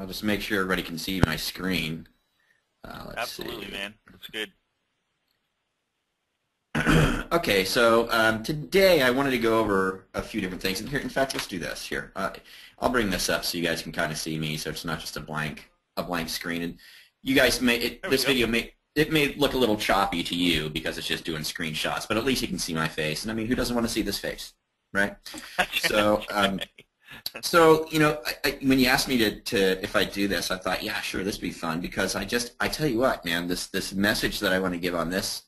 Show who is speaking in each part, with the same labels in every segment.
Speaker 1: I'll just make sure everybody can see my screen. Let's
Speaker 2: Absolutely,
Speaker 1: see.
Speaker 2: man. That's good.
Speaker 1: Okay, so today I wanted to go over a few different things. And here, in fact, let's do this here. I'll bring this up so you guys can kind of see me, so it's not just a blank screen. And you guys this video may look a little choppy to you because it's just doing screenshots, but at least you can see my face. And I mean, who doesn't want to see this face, right? So. So, you know, when you asked me to if I do this, I thought, yeah, sure, this would be fun because I tell you what, man, this message that I want to give on this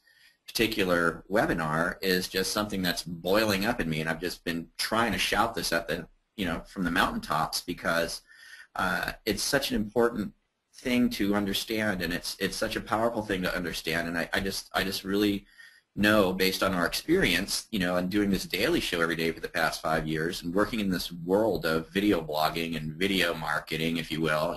Speaker 1: particular webinar is just something that's boiling up in me, and I've just been trying to shout this at the, from the mountaintops because it's such an important thing to understand, and it's such a powerful thing to understand, and I just really know, based on our experience, and doing this daily show every day for the past 5 years and working in this world of video blogging and video marketing, if you will,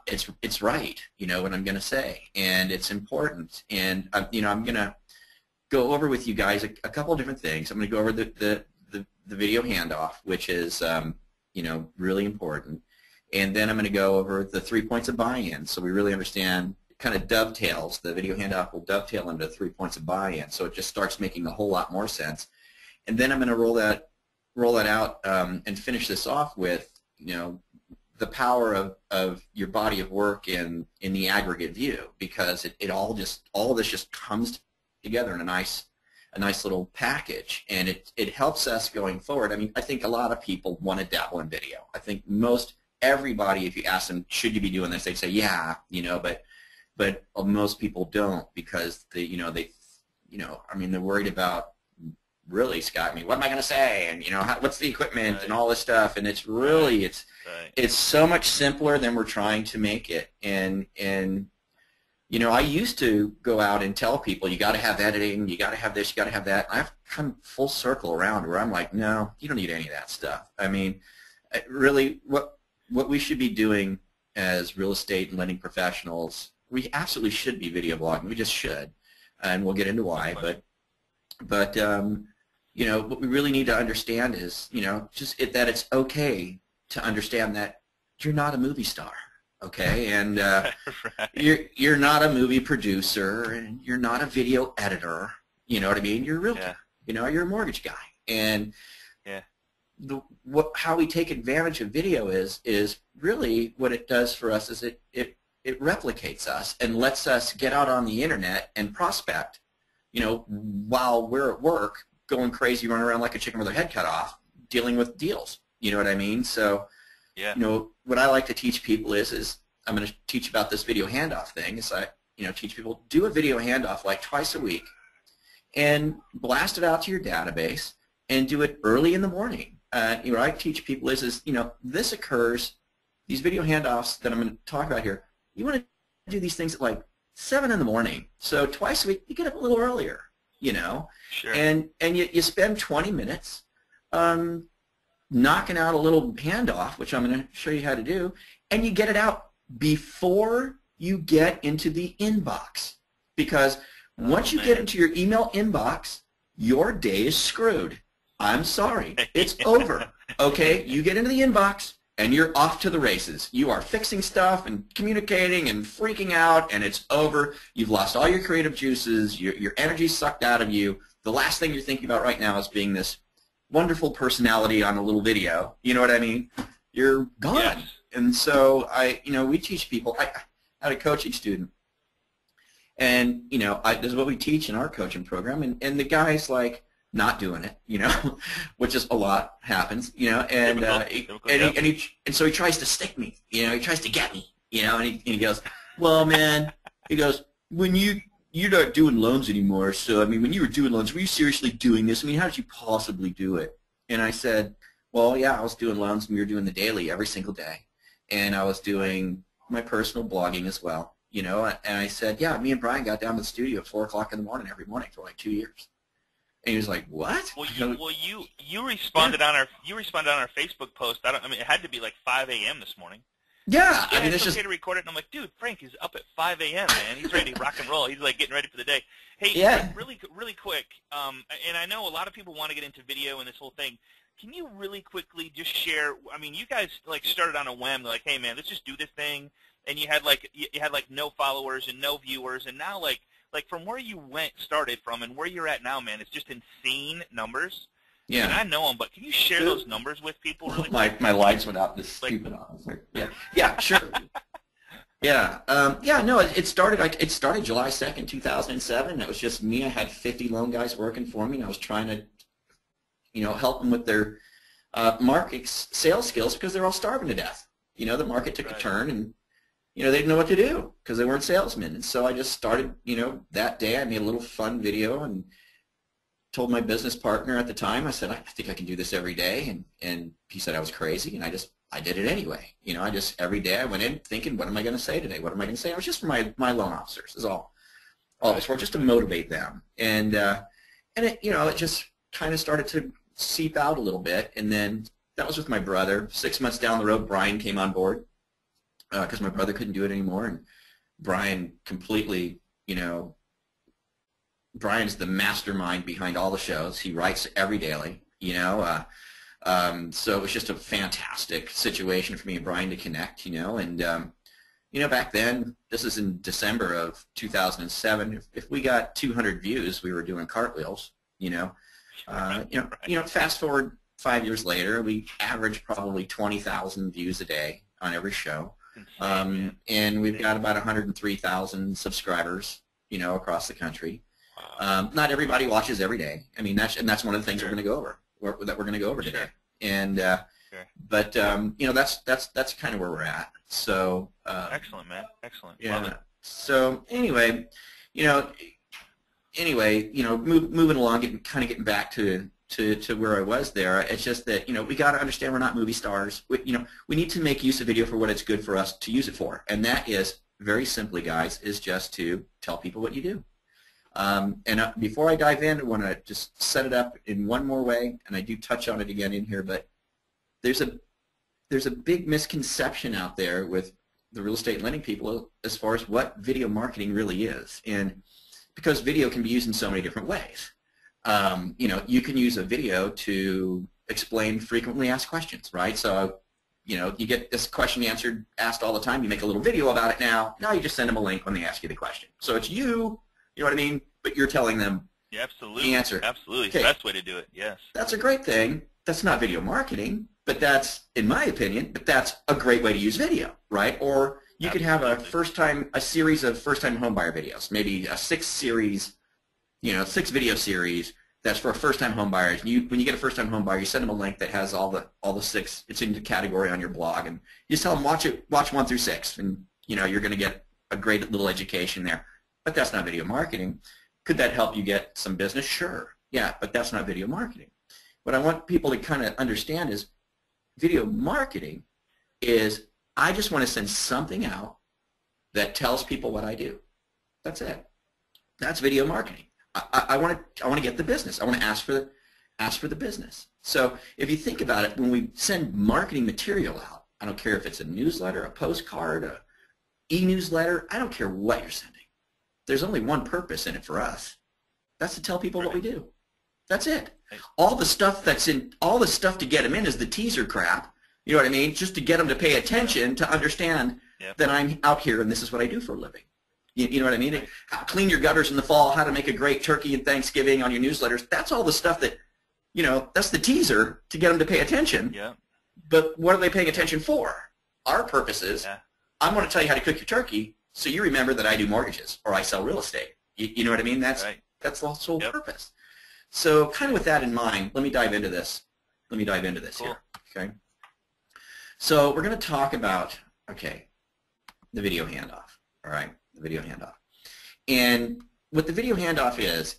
Speaker 1: it's right, what I'm going to say, and it's important. And, I'm going to go over with you guys a couple of different things. I'm going to go over the video handoff, which is, really important. And then I'm going to go over the 3 points of buy-in so we really understand. Kind of dovetails. The video handoff will dovetail into 3 points of buy-in, so it just starts making a whole lot more sense. And then I'm going to roll that out and finish this off with the power of your body of work in the aggregate view, because all of this just comes together in a nice little package, and it helps us going forward. I mean, I think a lot of people want to dabble in video. I think everybody, if you ask them, should you be doing this, they'd say, yeah, but most people don't because I mean, they're worried about, really, Scott, I mean, what am I going to say, and what's the equipment, right, and all this stuff, and it's really it's so much simpler than we're trying to make it. And I used to go out and tell people, you got to have editing, you got to have this, you got to have that. I've come full circle around where I'm like, no, you don't need any of that stuff. I mean, really, what we should be doing as real estate and lending professionals, we absolutely should be video blogging. We just should, and we'll get into why. But what we really need to understand is, that it's okay to understand that you're not a movie star, okay, and
Speaker 2: right.
Speaker 1: you're not a movie producer, and you're not a video editor. You know what I mean? You're a realtor. Yeah. You're a mortgage guy, and
Speaker 2: yeah.
Speaker 1: How we take advantage of video is really what it does for us is it replicates us and lets us get out on the internet and prospect, while we're at work going crazy, running around like a chicken with their head cut off, dealing with deals. You know what I mean? So,
Speaker 2: yeah.
Speaker 1: What I like to teach people is I'm going to teach about this video handoff thing. Is I, teach people, do a video handoff like twice a week and blast it out to your database and do it early in the morning. What I teach people is this occurs, these video handoffs that I'm going to talk about here, you want to do these things at like 7 in the morning. So twice a week, you get up a little earlier,
Speaker 2: Sure.
Speaker 1: And you spend 20 minutes knocking out a little handoff, which I'm going to show you how to do, and you get it out before you get into the inbox. Because once you get into your email inbox, your day is screwed. I'm sorry. It's over. Okay? You get into the inbox, and you're off to the races. You are fixing stuff and communicating and freaking out, and it's over. You've lost all your creative juices. Your energy's sucked out of you. The last thing you're thinking about right now is being this wonderful personality on a little video. You know what I mean? You're gone.
Speaker 2: Yes.
Speaker 1: And so we teach people. I had a coaching student, and this is what we teach in our coaching program, and the guy's like, not doing it, which is a lot happens, and so he tries to stick me, he tries to get me, and he goes, well, man, he goes, when you're not doing loans anymore, so I mean, when you were doing loans, were you seriously doing this? I mean, how did you possibly do it? And I said, well, yeah, I was doing loans, and we were doing the daily every single day, and I was doing my personal blogging as well, and I said, yeah, me and Brian got down to the studio at 4 o'clock in the morning every morning for like 2 years. And he was like, "What?"
Speaker 2: Well, you responded on our Facebook post. I mean, it had to be like 5 a.m. this morning.
Speaker 1: Yeah,
Speaker 2: I mean,
Speaker 1: it's
Speaker 2: okay
Speaker 1: just
Speaker 2: to record it, and I'm like, dude, Frank is up at 5 a.m. man. He's ready to rock and roll. He's like getting ready for the day. Hey,
Speaker 1: yeah.
Speaker 2: really quick, and I know a lot of people want to get into video and this whole thing. can you really quickly just share? I mean, you guys like started on a whim, like, hey man, let's just do this thing, and you had like no followers and no viewers, and now like from where you started from and where you're at now, man, it's just insane numbers.
Speaker 1: Yeah.
Speaker 2: And I know them, but can you share those numbers with people? Really
Speaker 1: my lights went out. This stupid on. Yeah, sure. Yeah, no, it started July 2nd, 2007. It was just me. I had 50 loan guys working for me, and I was trying to, help them with their market sales skills because they're all starving to death. The market took a turn, and they didn't know what to do because they weren't salesmen. And so I just started, that day I made a little fun video and told my business partner at the time, I said, I think I can do this every day. And he said I was crazy, and I did it anyway. Every day I went in thinking, what am I going to say today? What am I going to say? It was just for my loan officers is all it was for, just to motivate them. And it just kind of started to seep out a little bit. And then that was with my brother. 6 months down the road, Brian came on board because my brother couldn't do it anymore. And Brian completely, Brian's the mastermind behind all the shows. He writes every daily, so it was just a fantastic situation for me and Brian to connect, and back then, this is in December of 2007. If we got 200 views, we were doing cartwheels, Fast forward 5 years later, we average probably 20,000 views a day on every show, and we've got about 103,000 subscribers, across the country. Not everybody watches every day. I mean, that's one of the things we're going to go over today. And but that's kind of where we're at. So
Speaker 2: excellent, man. Excellent.
Speaker 1: Yeah.
Speaker 2: Love it.
Speaker 1: So anyway, moving along, getting back to where I was there. It's just that we got to understand we're not movie stars. We need to make use of video for what it's good for us to use it for, and that is very simply, guys, is just to tell people what you do. Before I dive in, I want to just set it up in one more way, and I do touch on it again in here, but there's a big misconception out there with the real estate lending people as far as what video marketing really is, and because video can be used in so many different ways. You can use a video to explain frequently asked questions, right? So, you get this question asked all the time. You make a little video about it now. Now you just send them a link when they ask you the question. So it's you know what I mean? But you're telling them the answer.
Speaker 2: Absolutely.
Speaker 1: Okay.
Speaker 2: It's the best way to do it, yes.
Speaker 1: That's a great thing. That's not video marketing, but that's, in my opinion, that's a great way to use video, right? Or you could have a series of first-time homebuyer videos, maybe a 6-video series that's for first-time homebuyers. When you get a first-time homebuyer, you send them a link that has all the 6. It's in the category on your blog, and you just tell them watch 1 through 6, and you're going to get a great little education there. But that's not video marketing. Could that help you get some business? Sure. Yeah, but that's not video marketing. What I want people to kind of understand is video marketing is I just want to send something out that tells people what I do. That's it. That's video marketing. I want to get the business. I want to ask for the business. So if you think about it, when we send marketing material out, I don't care if it's a newsletter, a postcard, a e-newsletter, I don't care what you're sending. There's only one purpose in it for us. That's to tell people what we do. That's it. All the stuff to get them in is the teaser crap. You know what I mean? Just to get them to pay attention, to understand that I'm out here and this is what I do for a living. You know what I mean? How to clean your gutters in the fall, how to make a great turkey and Thanksgiving on your newsletters. That's all the stuff that, that's the teaser to get them to pay attention.
Speaker 2: Yeah.
Speaker 1: But what are they paying attention for? Our purpose is, I'm going to tell you how to cook your turkey so you remember that I do mortgages or I sell real estate. You know what I mean? That's the sole purpose. So kind of with that in mind, let me dive into this. Cool. Here. Okay. So we're going to talk about, the video handoff. All right, the video handoff. And what the video handoff is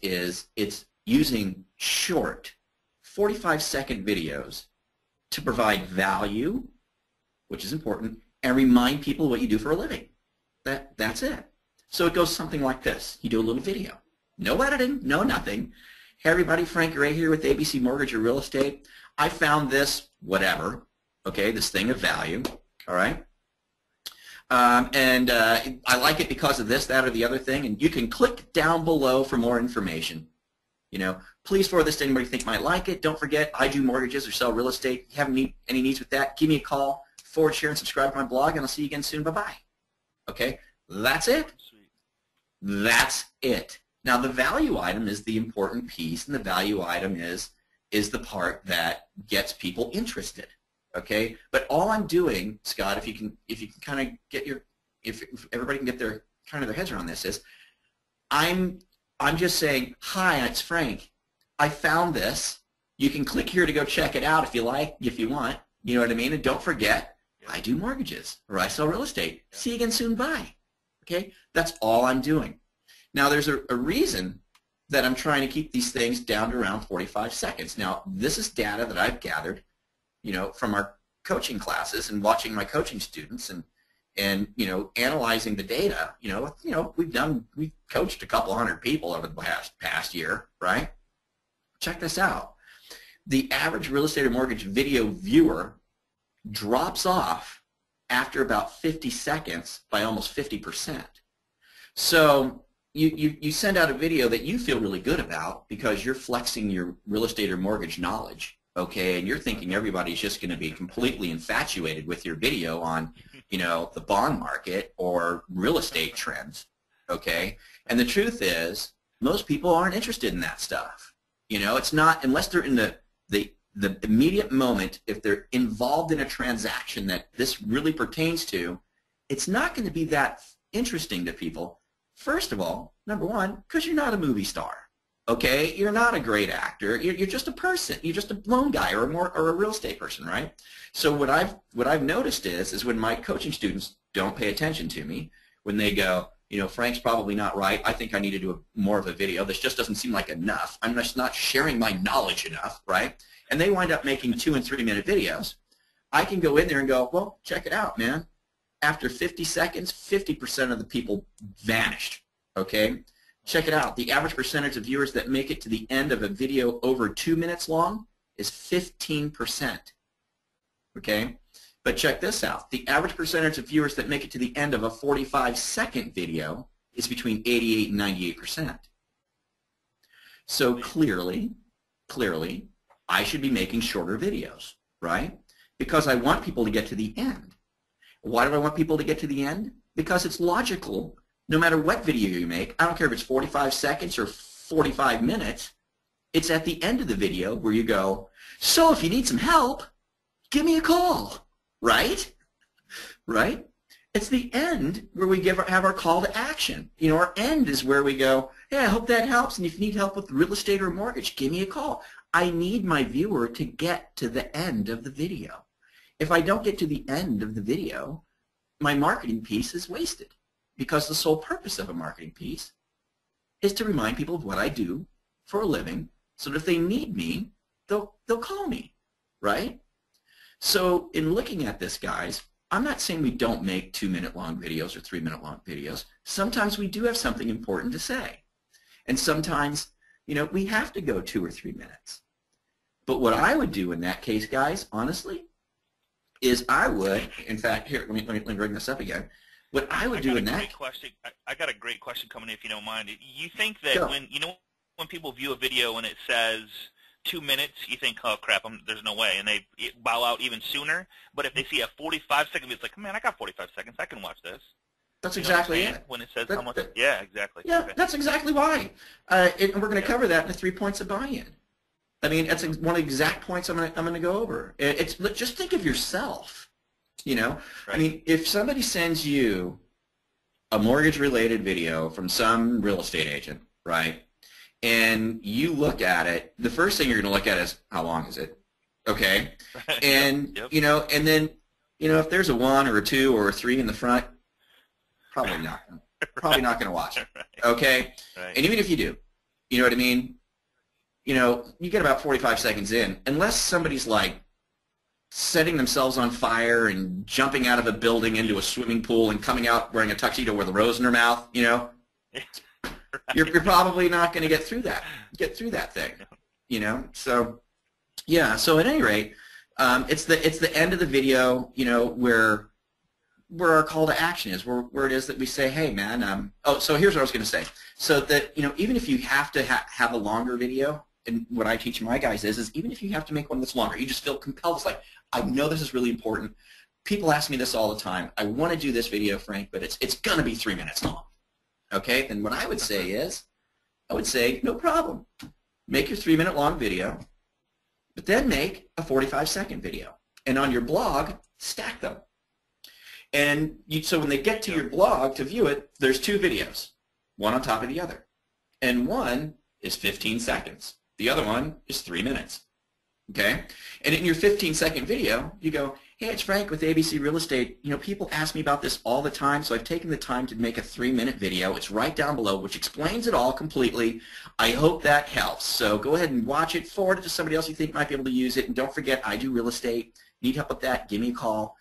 Speaker 1: it's using short 45-second videos to provide value, which is important, and remind people what you do for a living. That's it. So it goes something like this. You do a little video. No editing, no nothing. Hey everybody, Frank Gray here with ABC Mortgage or Real Estate. I found this whatever, this thing of value, all right? I like it because of this, that, or the other thing, and you can click down below for more information. Please forward this to anybody you think might like it. Don't forget, I do mortgages or sell real estate. If you have any needs with that, give me a call, forward, share, and subscribe to my blog, and I'll see you again soon. Bye-bye. Okay, that's it. That's it. Now, the value item is the important piece, and the value item is the part that gets people interested. Okay, but all I'm doing, Scott, if you can kind of get if everybody can get their heads around this, is I'm just saying, hi, it's Frank. I found this. You can click here to go check it out if you want. You know what I mean? And don't forget, I do mortgages or I sell real estate. See you again soon. Bye. Okay, that's all I'm doing. Now, there's a reason that I'm trying to keep these things down to around 45 seconds. Now, this is data that I've gathered, from our coaching classes and watching my coaching students and analyzing the data. We've coached a couple hundred people over the past year, right? Check this out. The average real estate or mortgage video viewer drops off after about 50 seconds by almost 50%. So you send out a video that you feel really good about because you're flexing your real estate or mortgage knowledge, okay, and you're thinking everybody's just going to be completely infatuated with your video on, the bond market or real estate trends, okay? And the truth is, most people aren't interested in that stuff. It's not, unless they're in the immediate moment, if they're involved in a transaction that this really pertains to, it's not going to be that interesting to people. First of all, number one, because you're not a movie star, okay? You're not a great actor. You're just a person. You're just a loan guy or a real estate person, right? So what I've noticed is when my coaching students don't pay attention to me, when they go, Frank's probably not right. I think I need to do more of a video. This just doesn't seem like enough. I'm just not sharing my knowledge enough, right? And they wind up making 2- and 3-minute videos. I can go in there and go, well, check it out, man. After 50 seconds, 50% of the people vanished, okay? Check it out. The average percentage of viewers that make it to the end of a video over 2 minutes long is 15%, okay? But check this out. The average percentage of viewers that make it to the end of a 45-second video is between 88 and 98%. So clearly, I should be making shorter videos, right? Because I want people to get to the end. Why do I want people to get to the end? Because it's logical. No matter what video you make, I don't care if it's 45 seconds or 45 minutes, it's at the end of the video where you go, so if you need some help, give me a call, right? Right? It's the end where we have our call to action. Our end is where we go, hey, I hope that helps, and if you need help with real estate or mortgage, give me a call. I need my viewer to get to the end of the video. If I don't get to the end of the video, my marketing piece is wasted, because the sole purpose of a marketing piece is to remind people of what I do for a living, so that if they need me, they'll call me, right? So in looking at this, guys, I'm not saying we don't make 2-minute long videos or 3-minute long videos. Sometimes we do have something important to say. And sometimes, we have to go 2 or 3 minutes. But what I would do in that case, guys, honestly, is I would, in fact, here, let me bring this up again. What I would do in that...
Speaker 2: I got a great question coming in, if you don't mind. You think that when people view a video and it says 2 minutes, you think, oh, crap, there's no way, and they bow out even sooner. But if they see a 45-second, it's like, man, I got 45 seconds. I can watch this.
Speaker 1: That's exactly it.
Speaker 2: When it says how much... Yeah, exactly.
Speaker 1: Yeah, okay. That's exactly why. And we're going to cover that in the 3 points of buy-in. I mean, that's one of the exact points I'm going to go over. Just think of yourself, Right. I mean, if somebody sends you a mortgage-related video from some real estate agent, right, and you look at it, the first thing you're going to look at is how long is it, okay? And,
Speaker 2: yep.
Speaker 1: And then, if there's a 1 or a 2 or a 3 in the front, probably not going to watch it, okay?
Speaker 2: Right.
Speaker 1: And even if you do, you know what I mean? You get about 45 seconds in, unless somebody's like setting themselves on fire and jumping out of a building into a swimming pool and coming out wearing a tuxedo with a rose in their mouth, you're probably not going to get through that thing, So, yeah. So at any rate, it's the end of the video, where where our call to action is, where it is that we say, hey man, oh, so here's what I was going to say. So that, even if you have to have a longer video, and what I teach my guys is even if you have to make one that's longer, you just feel compelled. It's like, I know this is really important. People ask me this all the time. I want to do this video, Frank, but it's going to be 3 minutes long. Okay, then what I would say is, no problem. Make your 3-minute long video, but then make a 45-second video. And on your blog, stack them. And so when they get to your blog to view it, there's 2 videos, one on top of the other. And one is 15 seconds. The other one is 3 minutes. Okay? And in your 15-second video, you go, hey, it's Frank with ABC Real Estate. People ask me about this all the time, so I've taken the time to make a 3-minute video. It's right down below, which explains it all completely. I hope that helps. So go ahead and watch it, forward it to somebody else you think might be able to use it, and don't forget, I do real estate. Need help with that? Give me a call.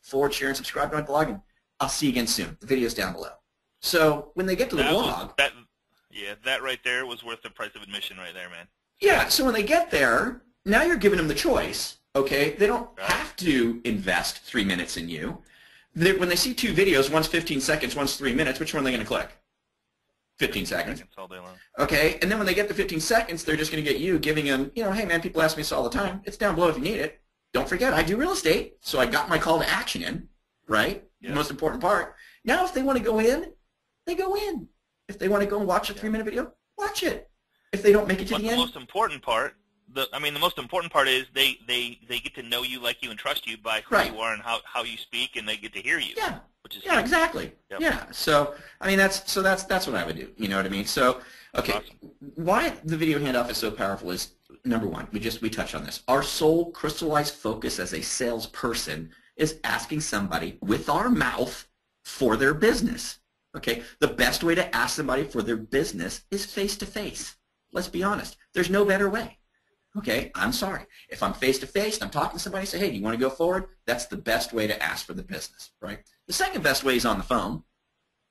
Speaker 1: Forward, share, and subscribe to my blog, and I'll see you again soon. The video's down below. So when they get to the blog...
Speaker 2: that right there was worth the price of admission right there, man.
Speaker 1: Yeah, so when they get there, now you're giving them the choice, okay? They don't have to invest 3 minutes in you. When they see 2 videos, one's 15 seconds, one's 3 minutes, which one are they going to click? 15 seconds.
Speaker 2: All day long.
Speaker 1: Okay, and then when they get to 15 seconds, they're just going to get you giving them, hey man, people ask me this all the time. It's down below if you need it. Don't forget, I do real estate, so I got my call to action in, right? Yeah. The most important part. Now if they want to go in, they go in. If they want to go and watch a 3-minute video, watch it. If they don't make it to the end.
Speaker 2: The most important part, the most important part is they get to know you, like you, and trust you by who you are and how you speak, and they get to hear you.
Speaker 1: Yeah.
Speaker 2: Which is
Speaker 1: exactly. Yep. Yeah. So that's what I would do. You know what I mean? So okay, awesome. Why the video handoff is so powerful is, number one, we touched on this. Our sole crystallized focus as a salesperson is asking somebody with our mouth for their business. Okay, the best way to ask somebody for their business is face-to-face. Let's be honest. There's no better way. Okay, I'm sorry. If I'm face-to-face and I'm talking to somebody, say, hey, do you want to go forward? That's the best way to ask for the business, right? The second best way is on the phone.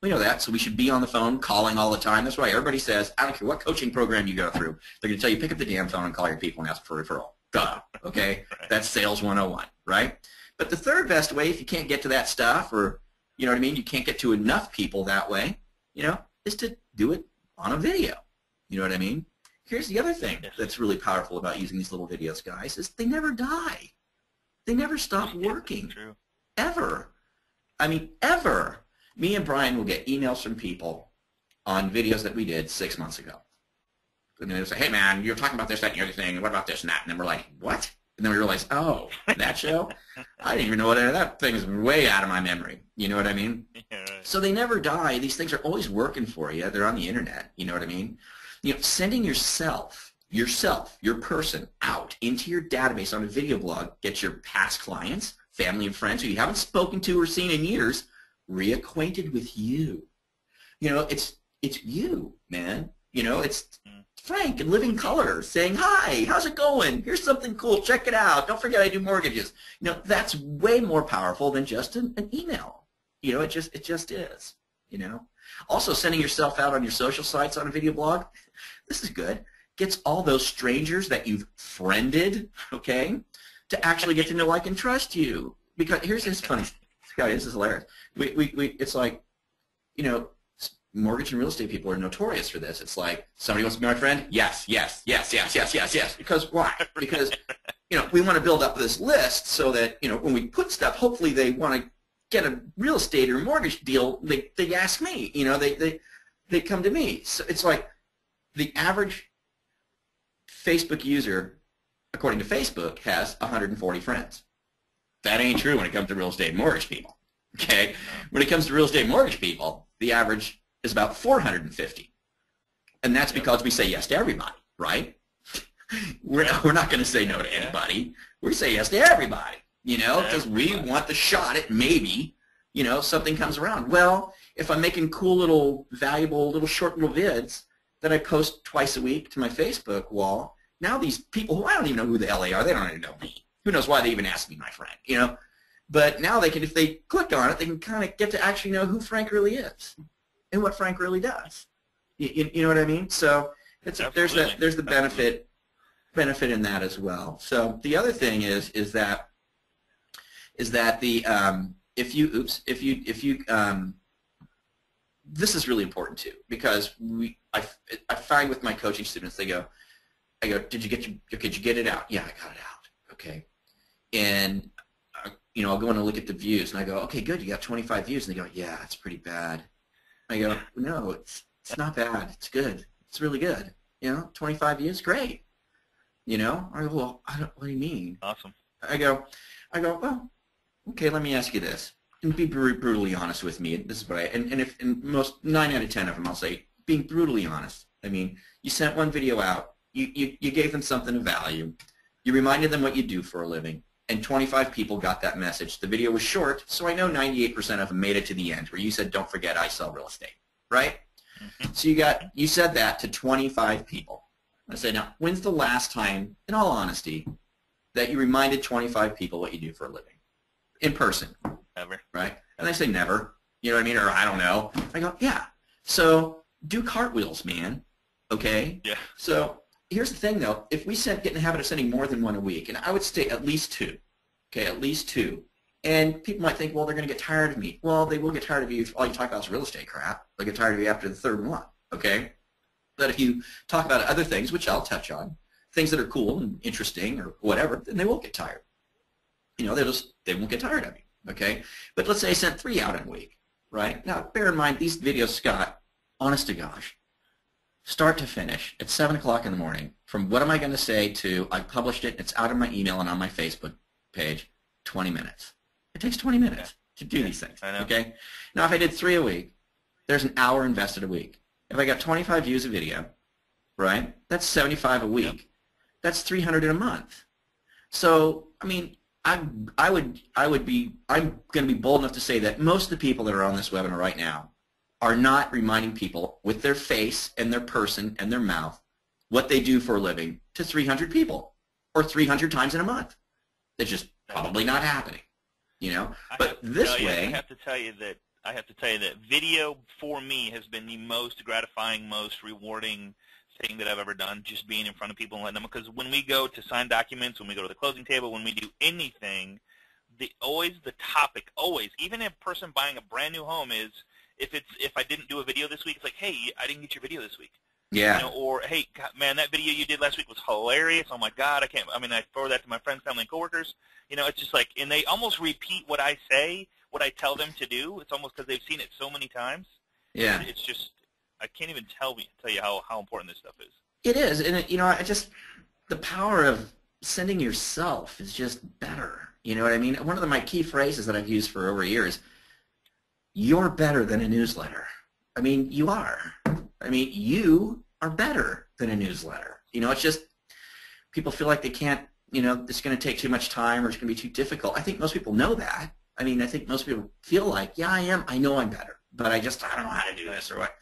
Speaker 1: We know that, so we should be on the phone, calling all the time. That's why everybody says, I don't care what coaching program you go through, they're going to tell you pick up the damn phone and call your people and ask for a referral. Duh, okay? That's sales 101, right? But the third best way, if you can't get to that stuff, or you know what I mean, you can't get to enough people that way, is to do it on a video. You know what I mean? Here's the other thing that's really powerful about using these little videos, guys, is they never die. They never stop working.
Speaker 2: True.
Speaker 1: Ever. I mean, ever. Me and Brian will get emails from people on videos that we did 6 months ago. And they'll say, hey, man, you're talking about this, that, and the other thing. What about this and that? And then we're like, what? And then we realize, oh, that show? I didn't even know what that thing is way out of my memory. You know what I mean?
Speaker 2: Yeah, right.
Speaker 1: So they never die. These things are always working for you. They're on the internet. You know what I mean? Sending yourself, your person, out into your database on a video blog gets your past clients, family and friends who you haven't spoken to or seen in years reacquainted with you. It's you, man. It's Frank in living color saying, hi, how's it going? Here's something cool. Check it out. Don't forget I do mortgages. That's way more powerful than just an email. It just is. Also, sending yourself out on your social sites on a video blog, this is good. Gets all those strangers that you've friended, okay, to actually get to know, like, and trust you. Because here's this funny, this is hilarious. It's like, mortgage and real estate people are notorious for this. It's like, somebody wants to be my friend? Yes, yes, yes, yes, yes, yes, yes. Because why? Because, we want to build up this list so that, when we put stuff, hopefully they want to get a real estate or mortgage deal, they ask me, they come to me. So it's like the average Facebook user, according to Facebook, has 140 friends. That ain't true when it comes to real estate and mortgage people. Okay? When it comes to real estate and mortgage people, the average is about 450. And that's because we say yes to everybody, right? We're not going to say no to anybody. We say yes to everybody. Because we want the shot at maybe, something comes around. Well, if I'm making cool little, valuable, short little vids that I post twice a week to my Facebook wall, now these people who I don't even know who the hell they are, they don't even know me. Who knows why they even asked me, my friend, But now they can, if they click on it, they can kind of get to actually know who Frank really is and what Frank really does. You know what I mean? So there's the benefit in that as well. So the other thing is that the if you this is really important too, because I find with my coaching students, I go, did you get it out? Yeah, I got it out. Okay. And I'll go in and look at the views, and I go, okay, good, you got 25 views, and they go, yeah, it's pretty bad. I go, no, it's not bad. It's good. It's really good. 25 views, great. I go, well, what do you mean?
Speaker 2: Awesome.
Speaker 1: I go, well, okay, let me ask you this, and be brutally honest with me. This is what and most 9 out of 10 of them, I'll say, being brutally honest. I mean, you sent one video out, you gave them something of value, you reminded them what you do for a living, and 25 people got that message. The video was short, so I know 98% of them made it to the end, where you said, don't forget, I sell real estate, right? Mm-hmm. So you said that to 25 people. I say, now, when's the last time, in all honesty, that you reminded 25 people what you do for a living? In person.
Speaker 2: Never.
Speaker 1: Right? And they say never. You know what I mean? Or I don't know. I go, yeah. So do cartwheels, man. Okay?
Speaker 2: Yeah.
Speaker 1: So here's the thing, though. If we get in the habit of sending more than one a week, and I would say at least 2. Okay, at least 2. And people might think, well, they're going to get tired of me. Well, they will get tired of you if all you talk about is real estate crap. They'll get tired of you after the 3rd one. Okay? But if you talk about other things, which I'll touch on, things that are cool and interesting or whatever, then they won't get tired. They won't get tired of you, okay? But let's say I sent 3 out in a week, right? Now, bear in mind, these videos, Scott, honest to gosh, start to finish at 7 o'clock in the morning, from what am I going to say to I published it, it's out in my email and on my Facebook page, 20 minutes. It takes 20 minutes to do these things, okay? Now, if I did 3 a week, there's an hour invested a week. If I got 25 views a video, right, that's 75 a week. That's 300 in a month. So, I mean, I'm going to be bold enough to say that most of the people that are on this webinar right now are not reminding people with their face and their person and their mouth what they do for a living to 300 people or 300 times in a month. It's just probably not happening, But this way,
Speaker 2: I have to tell you that video for me has been the most gratifying, most rewarding thing that I've ever done, just being in front of people and letting them, because when we go to sign documents, when we go to the closing table, when we do anything, the topic, even a person buying a brand new home is, if I didn't do a video this week, it's like, hey, I didn't get your video this week.
Speaker 1: Yeah.
Speaker 2: Or, hey, God, man, that video you did last week was hilarious. Oh, my God, I forward that to my friends, family, and coworkers. It's just like, and they almost repeat what I say, what I tell them to do. It's almost because they've seen it so many times.
Speaker 1: Yeah.
Speaker 2: It's just, I can't even tell you how important this stuff is.
Speaker 1: It is, and the power of sending yourself is just better. You know what I mean? One of my key phrases that I've used for over years, you're better than a newsletter. I mean, you are. I mean, you are better than a newsletter. It's just people feel like they can't, it's going to take too much time or it's going to be too difficult. I think most people know that. I mean, I think most people feel like, yeah, I am. I know I'm better, but I don't know how to do this or what.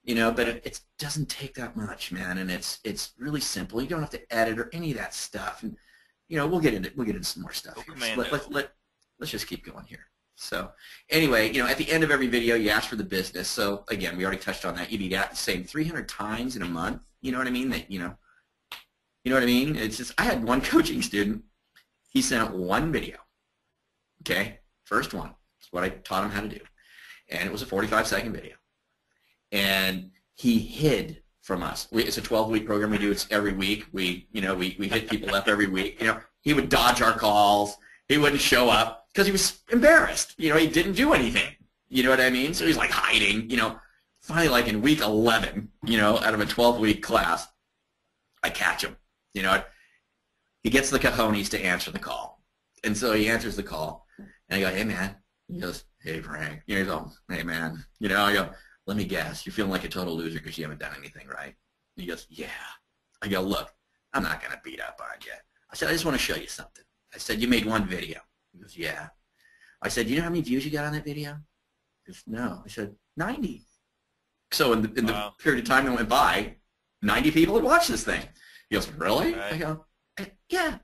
Speaker 1: But it doesn't take that much, man, and it's really simple. You don't have to edit or any of that stuff, and we'll get into some more stuff here. So let's just keep going here. So anyway, at the end of every video, you ask for the business. So again, we already touched on that. You need that same 300 times in a month. You know what I mean? You know what I mean? It's just I had one coaching student. He sent out one video. Okay, first one. That's what I taught him how to do, and it was a 45-second video. And he hid from us. It's a 12-week program we do. It's every week. We hit people up every week. He would dodge our calls. He wouldn't show up because he was embarrassed. He didn't do anything. You know what I mean? So he's like hiding. Finally, like in week 11, out of a 12-week class, I catch him. He gets the cojones to answer the call. And so he answers the call. And I go, hey, man. He goes, hey, Frank. He's all, hey, man. I go, let me guess, you're feeling like a total loser because you haven't done anything, right? He goes, yeah. I go, look, I'm not going to beat up on you. I said, I just want to show you something. I said, you made one video. He goes, yeah. I said, do you know how many views you got on that video? He goes, no. I said, 90. So in the period of time that went by, 90 people had watched this thing. He goes, really? Right. I go, yeah.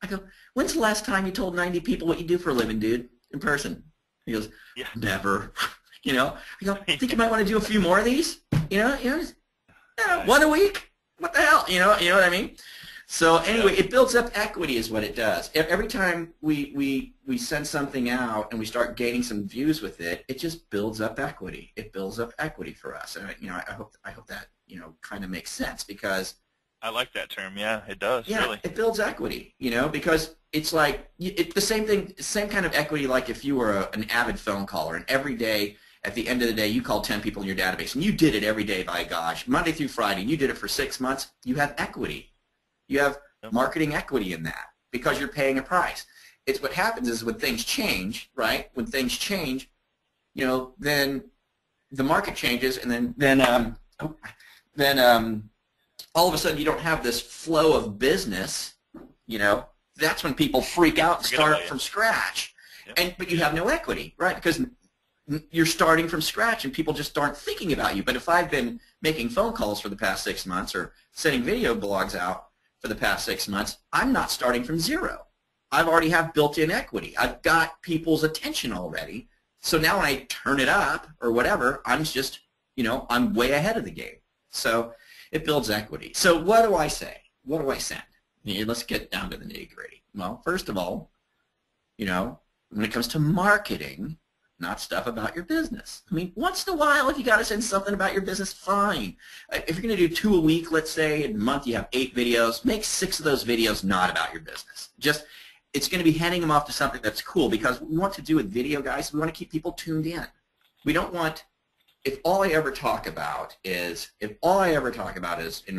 Speaker 1: I go, when's the last time you told 90 people what you do for a living, dude, in person? He goes, yeah. Never. I go, think you might want to do a few more of these? One a week? What the hell? You know what I mean? So anyway, it builds up equity is what it does. Every time we send something out and we start gaining some views with it, it just builds up equity. It builds up equity for us. And I hope that kind of makes sense, because
Speaker 2: I like that term. Yeah, it does.
Speaker 1: yeah,
Speaker 2: really.
Speaker 1: it builds equity. Because it's like it's the same thing, same kind of equity like if you were an avid phone caller and every day at the end of the day you called 10 people in your database and you did it every day, by gosh, Monday through Friday, and you did it for 6 months, you have equity. You have marketing equity in that because you're paying a price. It's what happens is when things change, right? When things change, then the market changes, and then all of a sudden you don't have this flow of business. That's when people freak out and start from scratch, but you have no equity, right? Because you're starting from scratch and people just aren't thinking about you. But if I've been making phone calls for the past 6 months or sending video blogs out for the past 6 months, I'm not starting from zero. I've already have built-in equity. I've got people's attention already. So now when I turn it up or whatever, I'm just, I'm way ahead of the game. So it builds equity. So what do I say? What do I send? Let's get down to the nitty-gritty. Well, first of all, when it comes to marketing, not stuff about your business. I mean, once in a while, if you got to send something about your business, fine. If you're going to do 2 a week, let's say, in a month you have 8 videos, make 6 of those videos not about your business. It's going to be handing them off to something that's cool, because what we want to do with video, guys, we want to keep people tuned in. We don't want, if all I ever talk about is, in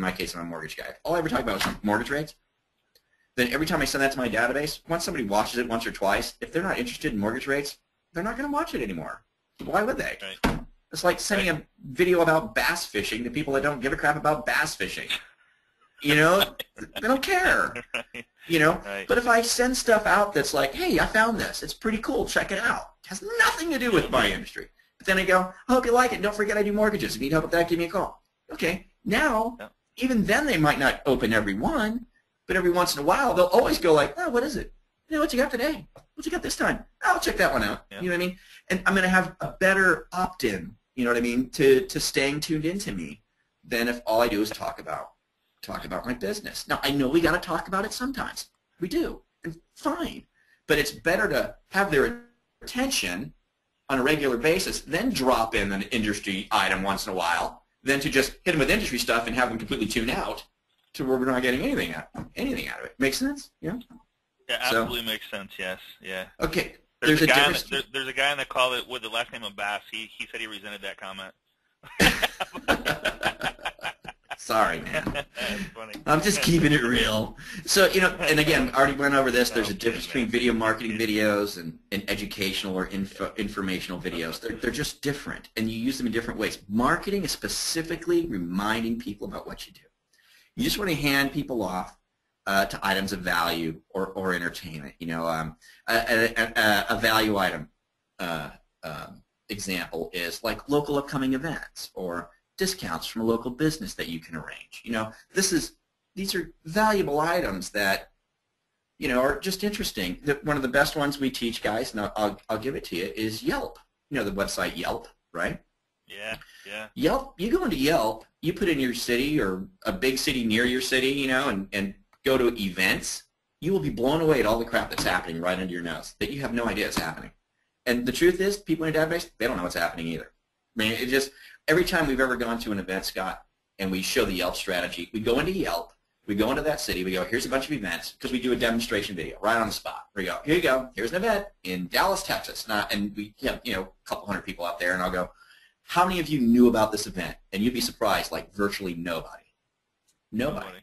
Speaker 1: my case, I'm a mortgage guy, if all I ever talk about is mortgage rates, then every time I send that to my database, once somebody watches it once or twice, if they're not interested in mortgage rates, they're not going to watch it anymore. Why would they? Right. It's like sending a video about bass fishing to people that don't give a crap about bass fishing. They don't care.
Speaker 2: Right.
Speaker 1: But if I send stuff out that's like, hey, I found this. It's pretty cool. Check it out. It has nothing to do with my industry. But then I go, I hope you like it. Don't forget I do mortgages. If you need help with that, give me a call. Okay. Now, even then they might not open every one, but every once in a while they'll always go like, oh, what is it? What you got today? What you got this time? I'll check that one out. Yeah. You know what I mean? And I'm going to have a better opt-in, you know what I mean, to staying tuned into me than if all I do is talk about my business. Now, I know we got to talk about it sometimes. We do. And fine. But it's better to have their attention on a regular basis, then drop in an industry item once in a while, than to just hit them with industry stuff and have them completely tune out to where we're not getting anything out of it. Make sense? Yeah?
Speaker 2: Yeah, absolutely makes sense. Yes, yeah.
Speaker 1: Okay.
Speaker 2: There's a guy in the call that with the last name of Bass. He said he resented that comment.
Speaker 1: Sorry, man.
Speaker 2: That's funny.
Speaker 1: I'm just keeping it real. So, and again, I already went over this. There's a difference between video marketing videos and educational or informational videos. They're just different, and you use them in different ways. Marketing is specifically reminding people about what you do. You just want to hand people off to items of value or entertainment. A value item example is like local upcoming events or discounts from a local business that you can arrange. These are valuable items that are just interesting. One of the best ones we teach guys, and I'll give it to you, is Yelp. The website Yelp, right?
Speaker 2: Yeah, yeah.
Speaker 1: Yelp. You go into Yelp, you put in your city or a big city near your city, and go to events, you will be blown away at all the crap that's happening right under your nose that you have no idea is happening. And the truth is, people in your database, they don't know what's happening either. I mean, every time we've ever gone to an event, Scott, and we show the Yelp strategy, we go into Yelp, we go into that city, we go, here's a bunch of events, because we do a demonstration video right on the spot. We go, here you go, here's an event in Dallas, Texas. And we have, a couple hundred people out there, and I'll go, how many of you knew about this event? And you'd be surprised, like virtually nobody. Nobody.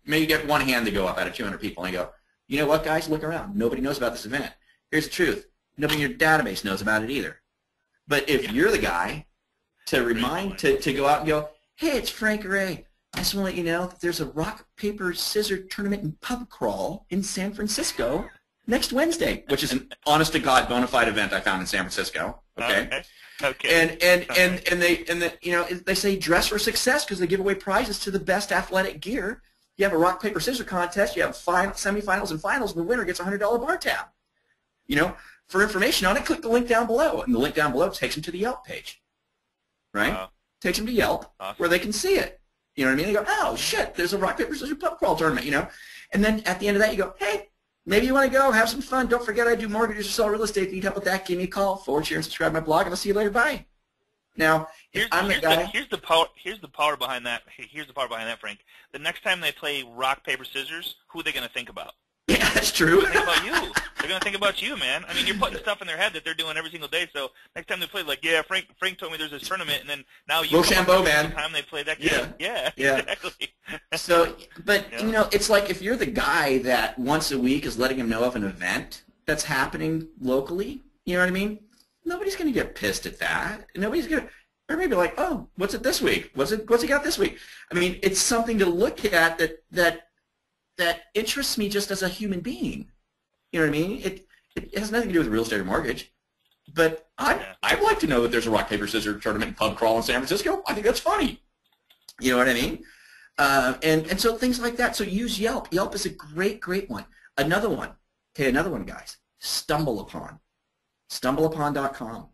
Speaker 1: Maybe you get one hand to go up out of 200 people, and you go, you know what, guys, look around. Nobody knows about this event. Here's the truth. Nobody in your database knows about it either. But if you're the guy to remind, to go out and go, hey, it's Frank Ray. I just want to let you know that there's a rock, paper, scissors tournament and pub crawl in San Francisco next Wednesday, which is an honest-to-God bona fide event I found in San Francisco. Okay.
Speaker 2: Okay.
Speaker 1: And they say dress for success because they give away prizes to the best athletic gear. You have a rock, paper, scissors contest. You have semifinals and finals, and the winner gets a $100 bar tab. For information on it, click the link down below, and the link down below takes them to the Yelp page, right?
Speaker 2: Wow.
Speaker 1: Takes them to Yelp,
Speaker 2: awesome,
Speaker 1: where they can see it. You know what I mean? They go, oh, shit, there's a rock, paper, scissors pub crawl tournament, you know? And then at the end of that, you go, hey, maybe you want to go, have some fun. Don't forget I do mortgages or sell real estate. If you need help with that, give me a call, forward, share, and subscribe to my blog, and I'll see you later. Bye. Now, if I'm the guy...
Speaker 2: Here's the power behind that. Here's the power behind that, Frank. The next time they play rock, paper, scissors, who are they going to think about?
Speaker 1: Yeah, that's true.
Speaker 2: They're going to think about you. They're going to think about you, man. I mean, you're putting stuff in their head that they're doing every single day. So next time they play, like, yeah, Frank told me there's this tournament, and then now you
Speaker 1: Rochambeau, man.
Speaker 2: Every time they play that game. Yeah, exactly.
Speaker 1: So, but you know, it's like if you're the guy that once a week is letting them know of an event that's happening locally, you know what I mean? Nobody's going to get pissed at that. Nobody's going to. Or maybe like, oh, what's it this week? What's he got this week? I mean, it's something to look at that interests me just as a human being. You know what I mean? It has nothing to do with real estate or mortgage. But I'd like to know that there's a rock, paper, scissors tournament pub crawl in San Francisco. I think that's funny. You know what I mean? And so things like that. So use Yelp. Yelp is a great one. Another one, guys. StumbleUpon. StumbleUpon.com.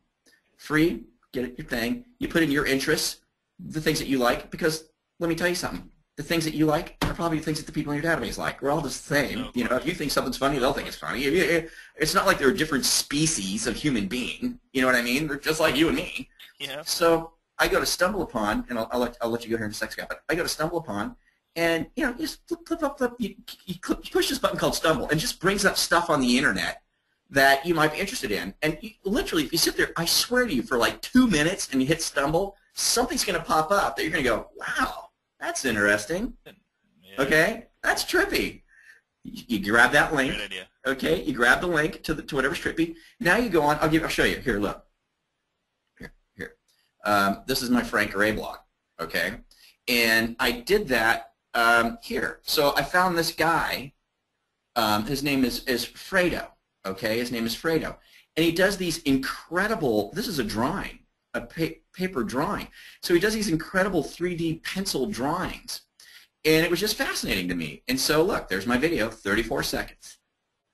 Speaker 1: Free. Get it, your thing. You put in your interests, the things that you like, because let me tell you something. The things that you like are probably the things that the people in your database like. We're all the same. You know, if you think something's funny, they'll think it's funny. It's not like they're different species of human being. You know what I mean? They're just like you and me.
Speaker 2: Yeah.
Speaker 1: So I go to StumbleUpon, and I'll let you go here in a second, Scott. But I go to StumbleUpon, and you know, you just flip. You push this button called Stumble, and it just brings up stuff on the internet that you might be interested in. And literally, if you sit there, I swear to you, for like 2 minutes and you hit Stumble, something's going to pop up that you're going to go, wow, that's interesting. Yeah. Okay? That's trippy. You grab that link.
Speaker 2: Great idea.
Speaker 1: Okay? You grab the link to whatever's trippy. Now you go on. I'll show you. Here, look. Here. This is my Frank Gray blog. Okay? And I did that here. So I found this guy. His name is Fredo. Okay, his name is Fredo, and he does these incredible. This is a drawing, a paper drawing. So he does these incredible 3D pencil drawings, and it was just fascinating to me. And so look, there's my video, 34 seconds,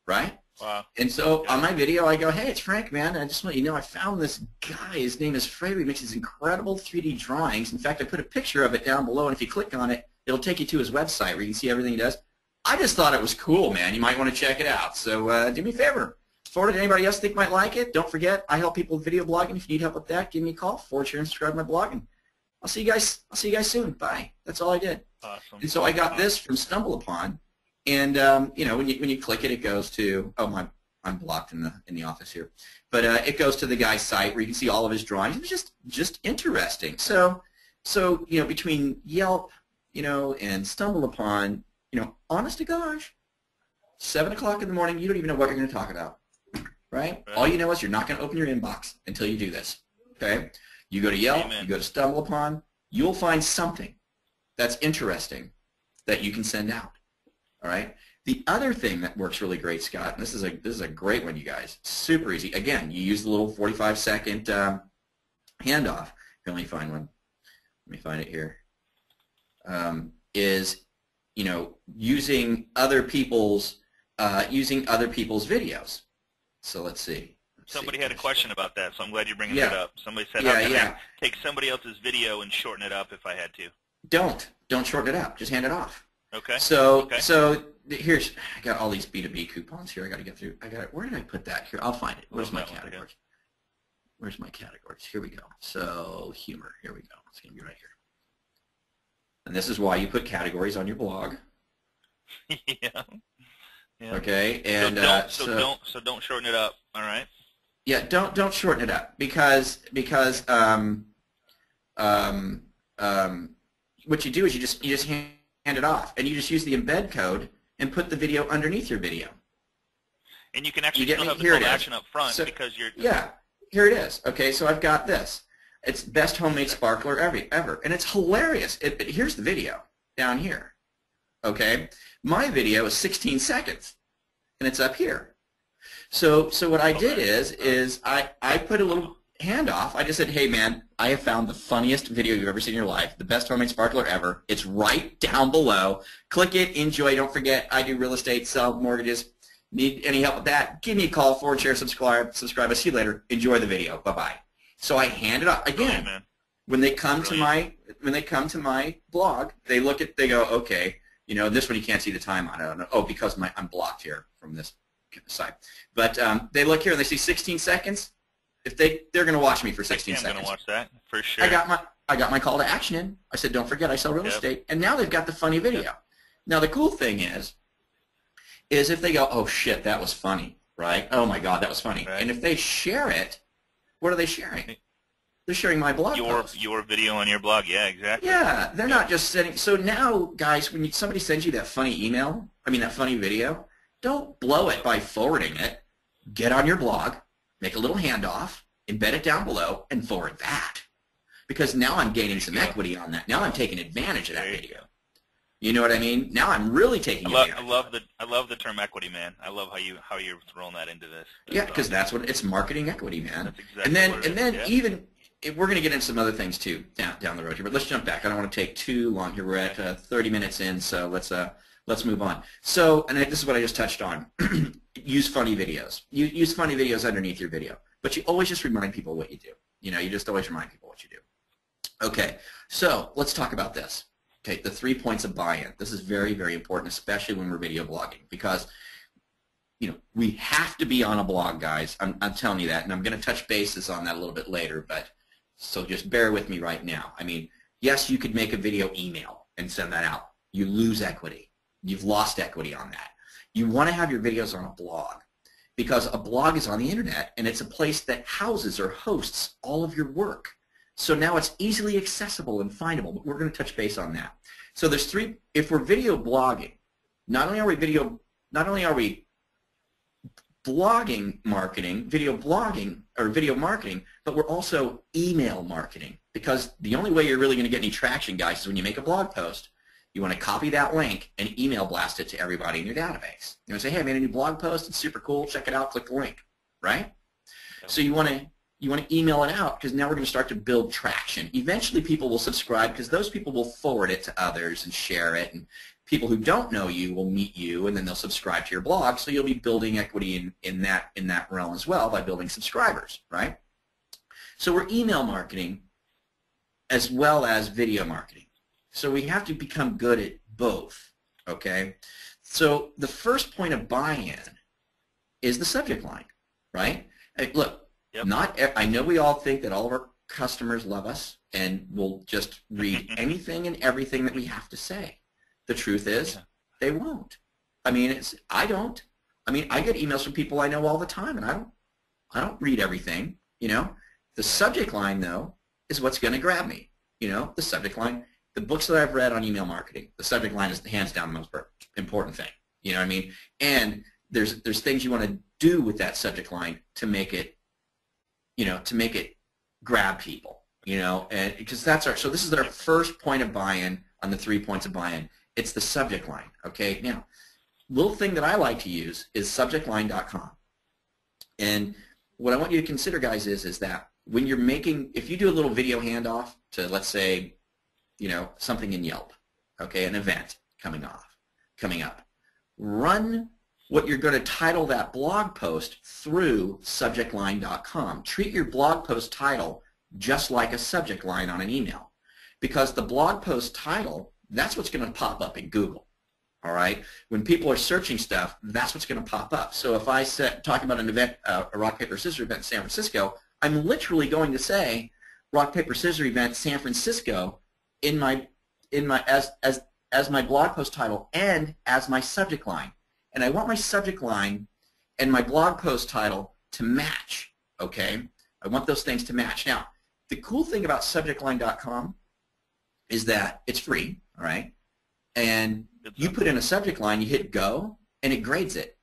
Speaker 1: right?
Speaker 2: Wow.
Speaker 1: And so on my video, I go, hey, it's Frank, man. I just want you to know I found this guy. His name is Fredo. He makes these incredible 3D drawings. In fact, I put a picture of it down below, and if you click on it, it'll take you to his website where you can see everything he does. I just thought it was cool, man. You might want to check it out. So do me a favor. Forward it to anybody else you think might like it. Don't forget, I help people with video blogging. If you need help with that, give me a call. Forward, share, and subscribe to my blog. And I'll see you guys soon. Bye. That's all I did.
Speaker 2: Awesome.
Speaker 1: And so I got this from StumbleUpon, and you know, when you click it, it goes to I'm blocked in the office here, but it goes to the guy's site where you can see all of his drawings. It was just interesting. So you know, between Yelp, you know, and StumbleUpon. You know, honest to gosh, 7 o'clock in the morning, you don't even know what you're going to talk about, right? All you know is you're not going to open your inbox until you do this, okay? You go to Yelp,
Speaker 2: Amen.
Speaker 1: You go to StumbleUpon, you'll find something that's interesting that you can send out, all right? The other thing that works really great, Scott, and this is a great one, you guys, super easy. Again, you use the little 45-second handoff. Let me find one. Let me find it here. Is you know, using other people's videos. So let's see.
Speaker 2: Somebody had a question about that, so I'm glad you're bringing it up. Somebody said, how can I take somebody else's video and shorten it up if I had to?
Speaker 1: Don't shorten it up. Just hand it off.
Speaker 2: Okay.
Speaker 1: So here's, I got all these B2B coupons here. I got to get through. Where did I put that? Here, I'll find it. Where's my categories? Where's my categories? Here we go. So humor. Here we go. It's gonna be right here. And this is why you put categories on your blog.
Speaker 2: Yeah.
Speaker 1: Okay. And
Speaker 2: so don't shorten it up. All right.
Speaker 1: Yeah. Don't shorten it up because what you do is you just hand it off, and you just use the embed code and put the video underneath your video.
Speaker 2: And you can actually still have the call to action up front because you're.
Speaker 1: Yeah. Here it is. Okay. So I've got this. It's best homemade sparkler ever, and it's hilarious. Here's the video down here. Okay, my video is 16 seconds, and it's up here. So what I did is I put a little handoff. I just said, hey man, I have found the funniest video you've ever seen in your life, the best homemade sparkler ever. It's right down below. Click it, enjoy. Don't forget, I do real estate, sell mortgages. Need any help with that? Give me a call. Forward, share, subscribe. I'll see you later. Enjoy the video. Bye bye. So I hand it off again. When they come to
Speaker 2: Brilliant.
Speaker 1: my blog, they go, okay, this one you can't see the time on. I don't know. Oh, because I'm blocked here from this side. But they look here and they see 16 seconds. If they're going to watch me for 16
Speaker 2: I'm
Speaker 1: seconds.
Speaker 2: going to watch that for sure.
Speaker 1: I got my call to action in. I said, don't forget I sell real estate. And now they've got the funny video.
Speaker 2: Yep.
Speaker 1: Now the cool thing is if they go, oh shit, that was funny, right? Oh my God, that was funny.
Speaker 2: Right.
Speaker 1: And if they share it, what are they sharing? They're sharing my blog post.
Speaker 2: Your video on your blog, yeah, exactly.
Speaker 1: Yeah, they're not just sending. So now, guys, when somebody sends you that funny email, that funny video, don't blow it by forwarding it. Get on your blog, make a little handoff, embed it down below, and forward that. Because now I'm gaining some equity on that. Now I'm taking advantage of that video. You know what I mean? Now I'm really taking advantage.
Speaker 2: I love the term equity, man. I love how you're throwing that into this.
Speaker 1: Yeah, because that's what it's marketing equity, man.
Speaker 2: That's exactly
Speaker 1: and then even we're going to get into some other things too down the road here. But let's jump back. I don't want to take too long here. We're at 30 minutes in, so let's move on. So, and this is what I just touched on. Use funny videos. Use funny videos underneath your video. But you always just remind people what you do. You just always remind people what you do. Okay, so let's talk about this. Okay, the 3 points of buy-in. This is very, very important, especially when we're video blogging, because we have to be on a blog, guys. I'm telling you that, and I'm going to touch bases on that a little bit later, but so just bear with me right now. Yes, you could make a video email and send that out. You lose equity. You've lost equity on that. You want to have your videos on a blog, because a blog is on the internet, and it's a place that houses or hosts all of your work. So now it's easily accessible and findable, but we're going to touch base on that. So there's three. If we're video blogging, not only are we blogging marketing, video blogging or video marketing, but we're also email marketing, because the only way you're really going to get any traction, guys, is when you make a blog post. You want to copy that link and email blast it to everybody in your database. You want to say, hey, I made a new blog post. It's super cool. Check it out. Click the link, right? So you want to email it out, because now we're going to start to build traction. Eventually people will subscribe, because those people will forward it to others and share it, and people who don't know you will meet you, and then they'll subscribe to your blog, so you'll be building equity in that realm as well by building subscribers, right? So we're email marketing as well as video marketing. So we have to become good at both, okay? So the first point of buy-in is the subject line, right? Hey, look, I know we all think that all of our customers love us and will just read anything and everything that we have to say. The truth is, they won't. I don't. I get emails from people I know all the time, and I don't read everything. The subject line, though, is what's going to grab me. The subject line. The books that I've read on email marketing, the subject line is hands down the most important thing. You know what I mean? And there's things you want to do with that subject line to make it, to make it grab people. And because so this is our first point of buy-in on the 3 points of buy-in. It's the subject line. Okay. Now, little thing that I like to use is subjectline.com. And what I want you to consider, guys, is that when you're if you do a little video handoff to, let's say, something in Yelp, okay, an event coming up, run what you're going to title that blog post through subjectline.com. Treat your blog post title just like a subject line on an email, because the blog post title, that's what's going to pop up in Google. All right, when people are searching stuff, that's what's going to pop up. So if I talking about an event, a rock paper scissors event in San Francisco, I'm literally going to say rock paper scissors event San Francisco as my blog post title and as my subject line. And I want my subject line and my blog post title to match, okay? I want those things to match. Now, the cool thing about subjectline.com is that it's free, all right? And you put in a subject line, you hit go, and it grades it.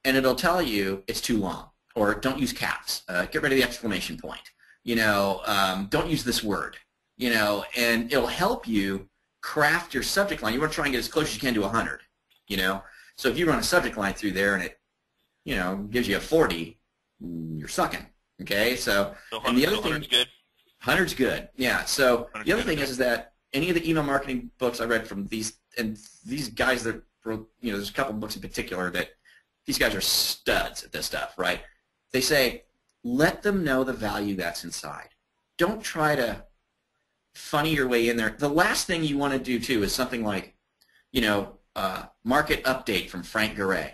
Speaker 1: And it'll tell you it's too long, or don't use caps, get rid of the exclamation point, don't use this word. And it'll help you craft your subject line. You want to try and get as close as you can to 100, So if you run a subject line through there and it, gives you a 40, you're sucking, okay? So and the other thing,
Speaker 2: 100's good.
Speaker 1: 100's good, yeah. So the other thing is that any of the email marketing books I read from these guys that wrote, there's a couple of books in particular that these guys are studs at this stuff, right? They say, let them know the value that's inside. Don't try to funny your way in there. The last thing you want to do too is something like, market update from Frank Garay.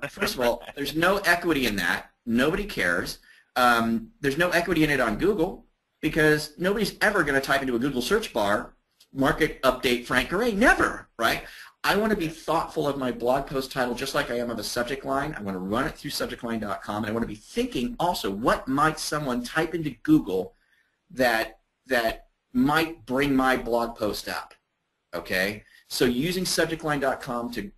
Speaker 1: First of all, there's no equity in that. Nobody cares. There's no equity in it on Google because nobody's ever going to type into a Google search bar, market update Frank Garay. Never, right? I want to be thoughtful of my blog post title just like I am of a subject line. I want to run it through subjectline.com, and I want to be thinking also, what might someone type into Google that might bring my blog post up, okay? So using subjectline.com to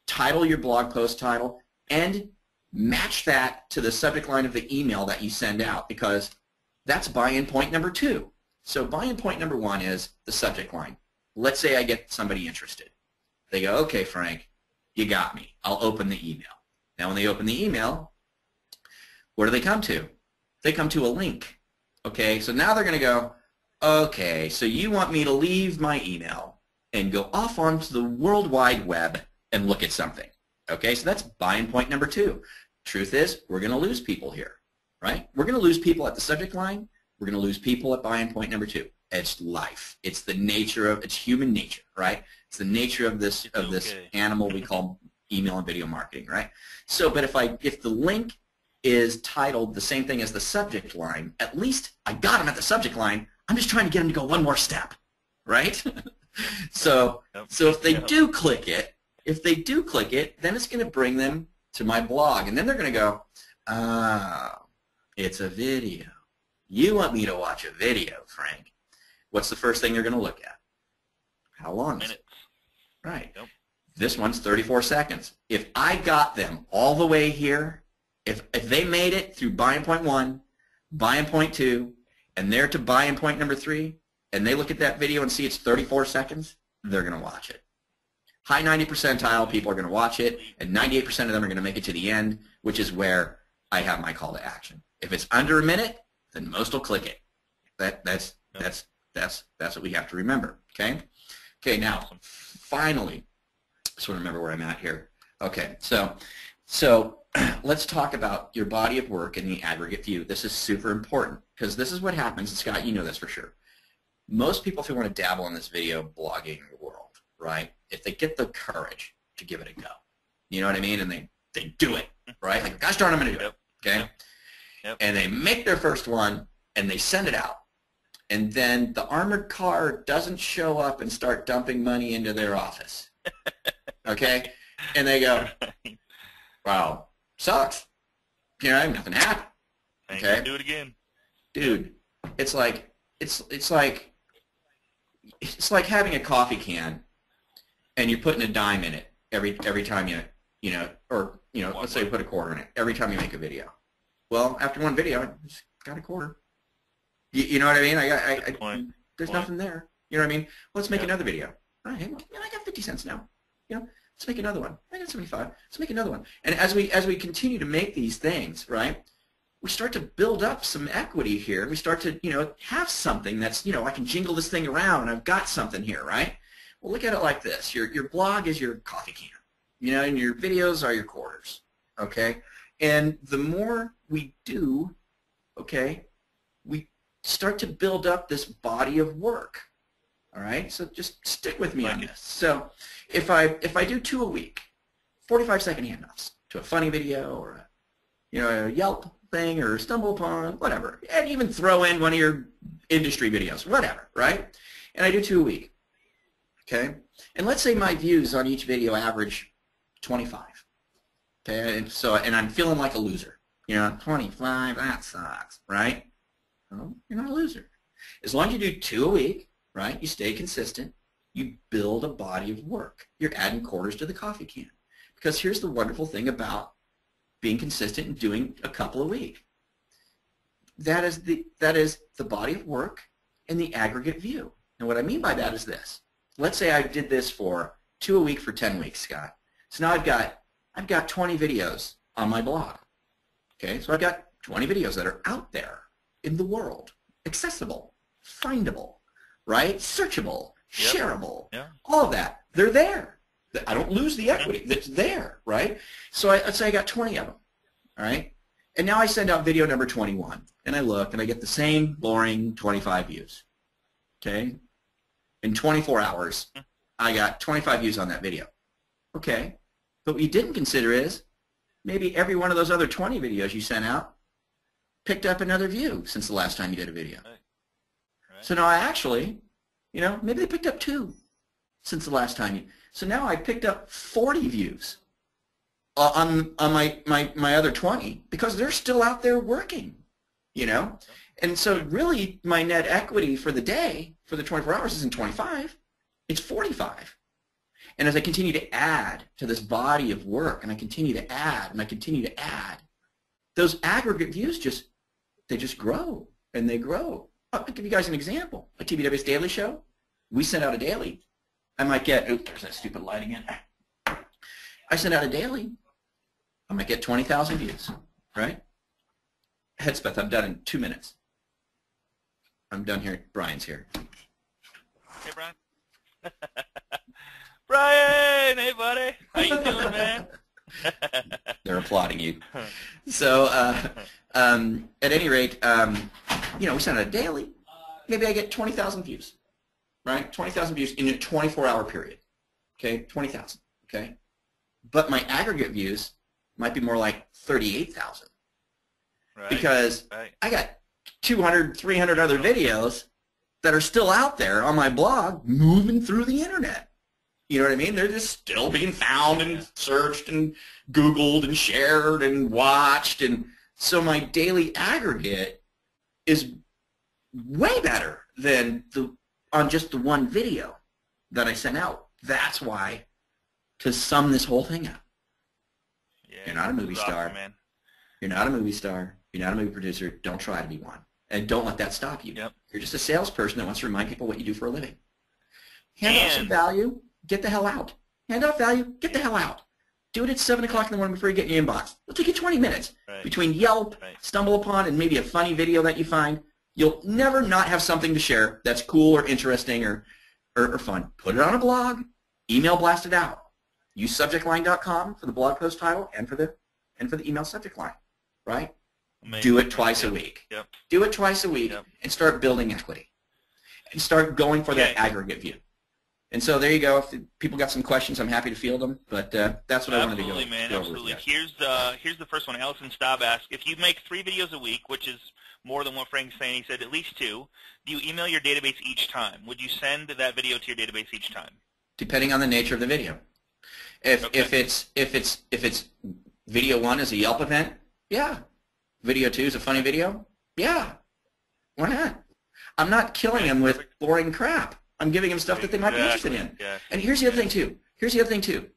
Speaker 1: title your blog post title and match that to the subject line of the email that you send out, because that's buy-in point number 2. So buy-in point number 1 is the subject line. Let's say I get somebody interested. They go, okay, Frank, you got me. I'll open the email. Now when they open the email, where do they come to? They come to a link. Okay, so now they're going to go, okay, so you want me to leave my email and go off onto the World Wide Web and look at something. Okay, so that's buy-in point number 2. Truth is, we're going to lose people here, right? We're going to lose people at the subject line. We're going to lose people at buy-in point number 2. It's life. It's the nature of, it's human nature, right? It's the nature of this animal we call email and video marketing, right? So, but if the link is titled the same thing as the subject line, at least I got them at the subject line. I'm just trying to get them to go one more step, right? So if they do click it, then it's going to bring them to my blog, and then they're going to go, oh, it's a video. You want me to watch a video, Frank. What's the first thing you're going to look at? How long is it? Right. Yep. This one's 34 seconds. If I got them all the way here, if they made it through buy-in point 1, buy-in point 2, and they're to buy-in point number 3, and they look at that video and see it's 34 seconds, they're going to watch it. High 90 percentile people are going to watch it, and 98% of them are going to make it to the end, which is where I have my call to action. If it's under a minute, then most will click it. That's what we have to remember. Okay. Okay. Now, finally, just want to remember where I'm at here. Okay. So let's talk about your body of work and the aggregate view. This is super important because this is what happens. And Scott, you know this for sure. Most people, if they want to dabble in this video blogging world, right? If they get the courage to give it a go, you know what I mean, and they do it, right? Like, gosh darn, I'm going to do it. Okay. Yep. And they make their first one and they send it out. And then the armored car doesn't show up and start dumping money into their office. Okay? And they go, wow, sucks. You know, nothing happened. Okay?
Speaker 2: Do it again.
Speaker 1: Dude, it's like having a coffee can and you're putting a dime in it every time let's say you put a quarter in it every time you make a video. Well, after one video, I just got a quarter. You know what I mean? There's nothing there. You know what I mean? Let's make another video. All right, well, I got 50 cents now. You know, let's make another one. I got 75. Let's make another one. And as we continue to make these things, right, we start to build up some equity here. We start to, have something that's, I can jingle this thing around and I've got something here, right? Well, look at it like this. Your blog is your coffee can, and your videos are your quarters, okay? And the more we do, okay, we start to build up this body of work. All right, so just stick with me on this. So if I do 2 a week, 45-second handoffs to a funny video or a Yelp thing or stumble upon whatever, and even throw in one of your industry videos, whatever, right? And I do 2 a week. Okay, and let's say my views on each video average 25. Okay, and I'm feeling like a loser. 25, that sucks, right? Well, you're not a loser. As long as you do 2 a week, right, you stay consistent, you build a body of work. You're adding quarters to the coffee can. Because here's the wonderful thing about being consistent and doing a couple a week. That is the body of work and the aggregate view. And what I mean by that is this. Let's say I did this for 2 a week for 10 weeks, Scott. So now I've got 20 videos on my blog. Okay, so I've got 20 videos that are out there in the world, accessible, findable, right? Searchable, shareable, all of that. They're there. I don't lose the equity. That's there, right? So let's say I got 20 of them, all right? And now I send out video number 21, and I look, and I get the same boring 25 views. Okay? In 24 hours, I got 25 views on that video. Okay. But what you didn't consider is maybe every one of those other 20 videos you sent out picked up another view since the last time you did a video.
Speaker 2: Right. Right.
Speaker 1: So now I actually, maybe they picked up 2 since the last time you. So now I picked up 40 views on my other 20 because they're still out there working, And so really my net equity for the day, for the 24 hours, isn't 25. It's 45. And as I continue to add to this body of work, and I continue to add, and I continue to add, those aggregate views just grow, and they grow. I'll give you guys an example. A TBW's Daily Show, we sent out a daily. I might get, oops, there's that stupid light again. I sent out a daily. I might get 20,000 views, right? Headspeth, I'm done in 2 minutes. I'm done here. Brian's here.
Speaker 2: Hey, Brian. Brian, hey, buddy. How you doing, man?
Speaker 1: They're applauding you. So, at any rate, we sent out a daily. Maybe I get 20,000 views, right? 20,000 views in a 24-hour period. Okay, 20,000. Okay, but my aggregate views might be more like 38,000.
Speaker 2: Right.
Speaker 1: Because I got 200, 300 other videos that are still out there on my blog moving through the internet. You know what I mean? They're just still being found and searched and Googled and shared and watched. And so my daily aggregate is way better than on just the one video that I sent out. That's why, to sum this whole thing up, you're not a movie star. Man. You're not a movie star. You're not a movie producer. Don't try to be one. And don't let that stop you.
Speaker 2: Yep.
Speaker 1: You're just a salesperson that wants to remind people what you do for a living. Hand out some value. Get the hell out. Hand out value. Get the hell out. Do it at 7 o'clock in the morning before you get in your inbox. It'll take you 20 minutes.
Speaker 2: Right.
Speaker 1: Between Yelp, Stumble Upon, and maybe a funny video that you find, you'll never not have something to share that's cool or interesting or fun. Put it on a blog. Email blast it out. Use subjectline.com for the blog post title and for the email subject line. Right?
Speaker 2: Amazing.
Speaker 1: Do it twice a week.
Speaker 2: Yep.
Speaker 1: Do it twice a week and start building equity. And start going for that aggregate view. And so there you go. If people got some questions, I'm happy to field them. But that's what I wanted to go.
Speaker 2: Absolutely, man. Absolutely. Here's the first one. Allison Staub asked, if you make 3 videos a week, which is more than what Frank's saying, he said at least 2, do you email your database each time? Would you send that video to your database each time?
Speaker 1: Depending on the nature of the video. If it's video 1 is a Yelp event, yeah. Video 2 is a funny video, yeah. Why not? I'm not killing them with boring crap. I'm giving them stuff that they might be interested in.
Speaker 2: Yeah.
Speaker 1: And here's the other thing too.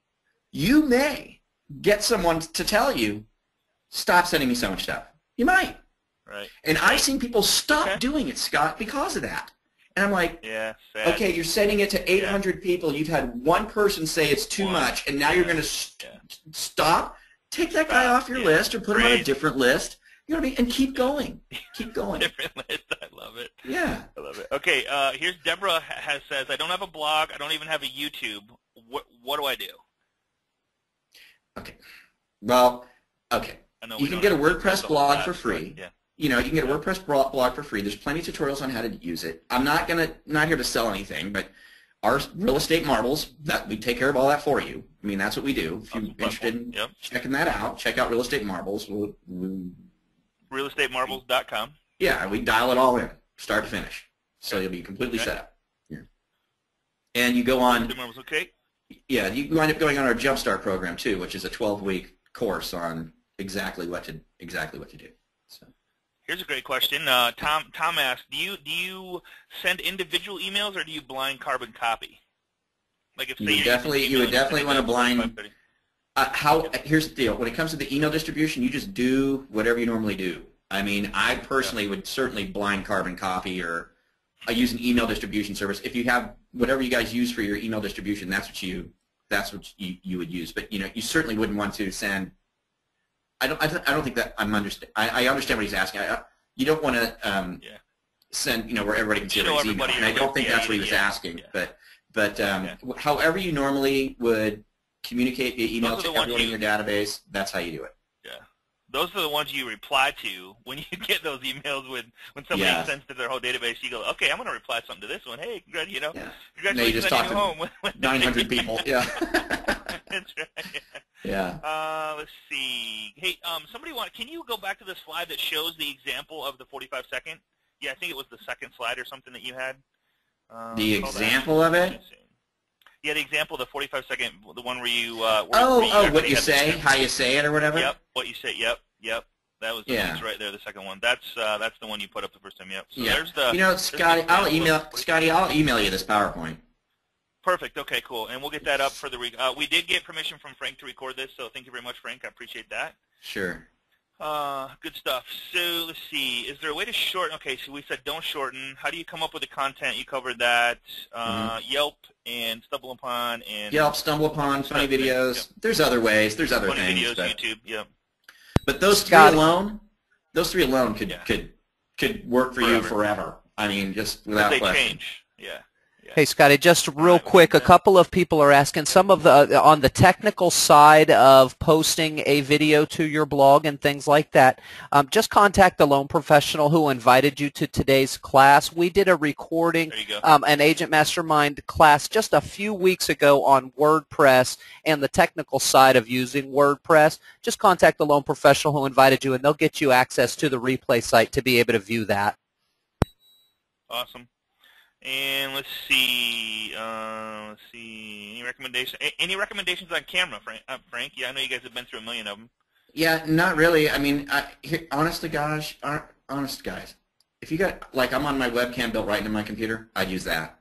Speaker 1: You may get someone to tell you, stop sending me so much stuff. You might.
Speaker 2: Right.
Speaker 1: And I've seen people stop doing it, Scott, because of that. And I'm like, okay, you're sending it to 800 people. You've had one person say it's too much, and now you're going to stop? Take that guy off your list or put him on a different list. You know what I mean? And keep going. Keep going.
Speaker 2: Different list. I love it.
Speaker 1: Yeah.
Speaker 2: I love it. Okay, here's Deborah says, I don't have a blog. I don't even have a YouTube. What do I do?
Speaker 1: Okay. Well, okay. You can get a WordPress blog for free.
Speaker 2: Yeah.
Speaker 1: You can get a WordPress blog for free. There's plenty of tutorials on how to use it. I'm not here to sell anything, but our Real Estate Marbles, that we take care of all that for you. I mean, that's what we do. If you're interested in checking that out, check out Real Estate Marbles.
Speaker 2: RealEstateMarbles.com.
Speaker 1: Yeah, we dial it all in, start to finish. So you'll be completely set up. Yeah. And you go on. Yeah, you wind up going on our Jumpstart program too, which is a 12-week course on exactly what to do. So.
Speaker 2: Here's a great question. Tom asked, do you send individual emails or do you blind carbon copy? Like if
Speaker 1: you would definitely want to blind. Here's the deal. When it comes to the email distribution, you just do whatever you normally do. I mean, I personally would certainly blind carbon copy or use an email distribution service. If you have whatever you guys use for your email distribution, that's what you would use. But you certainly wouldn't want to send. I don't think that I'm understand. I understand what he's asking. You don't want to send where everybody can see his email. And I don't think that's what he was asking. But however you normally would communicate via email to everyone in your database, that's how you do it.
Speaker 2: Yeah. those are the ones you reply to when you get those emails when somebody
Speaker 1: Yeah.
Speaker 2: sends to their whole database. You go, okay, I'm going to reply something to this one. Hey,
Speaker 1: Yeah. No, you
Speaker 2: congratulations
Speaker 1: just
Speaker 2: on
Speaker 1: talk
Speaker 2: your new home.
Speaker 1: to 900 people. Yeah.
Speaker 2: That's right.
Speaker 1: Yeah.
Speaker 2: Let's see. Hey, can you go back to the slide that shows the example of the 45-second? Yeah, I think it was the second slide or something that you had.
Speaker 1: The example of it?
Speaker 2: Yeah, the example of the 45-second, the one where you...
Speaker 1: what you say, how you say it or whatever?
Speaker 2: Yep, what you say, yep. That was it's right there, the second one. That's the one you put up the first time, yep. So there's the...
Speaker 1: Scotty, I'll email you this PowerPoint.
Speaker 2: Perfect, okay, cool. And we'll get that up for the... we did get permission from Frank to record this, so thank you very much, Frank. I appreciate that.
Speaker 1: Sure.
Speaker 2: Good stuff. So let's see. Is there a way to shorten? Okay, so we said don't shorten. How do you come up with the content? You covered that. Yelp and Stumble Upon and
Speaker 1: Yelp, Stumble Upon, funny videos. Yep. There's other ways. There's other
Speaker 2: funny
Speaker 1: things.
Speaker 2: Funny videos, YouTube. Yep.
Speaker 1: But those three alone could work for you forever. I mean, just without question.
Speaker 2: They change. Yeah.
Speaker 3: Hey, Scotty, just real quick, a couple of people are asking some of the on the technical side of posting a video to your blog and things like that. Just contact the loan professional who invited you to today's class. We did a recording, an Agent Mastermind class just a few weeks ago on WordPress and the technical side of using WordPress. Just contact the loan professional who invited you, and they'll get you access to the replay site to be able to view that.
Speaker 2: Awesome. And let's see. Any recommendations on camera, Frank? Yeah, I know you guys have been through a million of them.
Speaker 1: Yeah, not really. I mean, honest guys, if you got I'm on my webcam built right into my computer, I'd use that.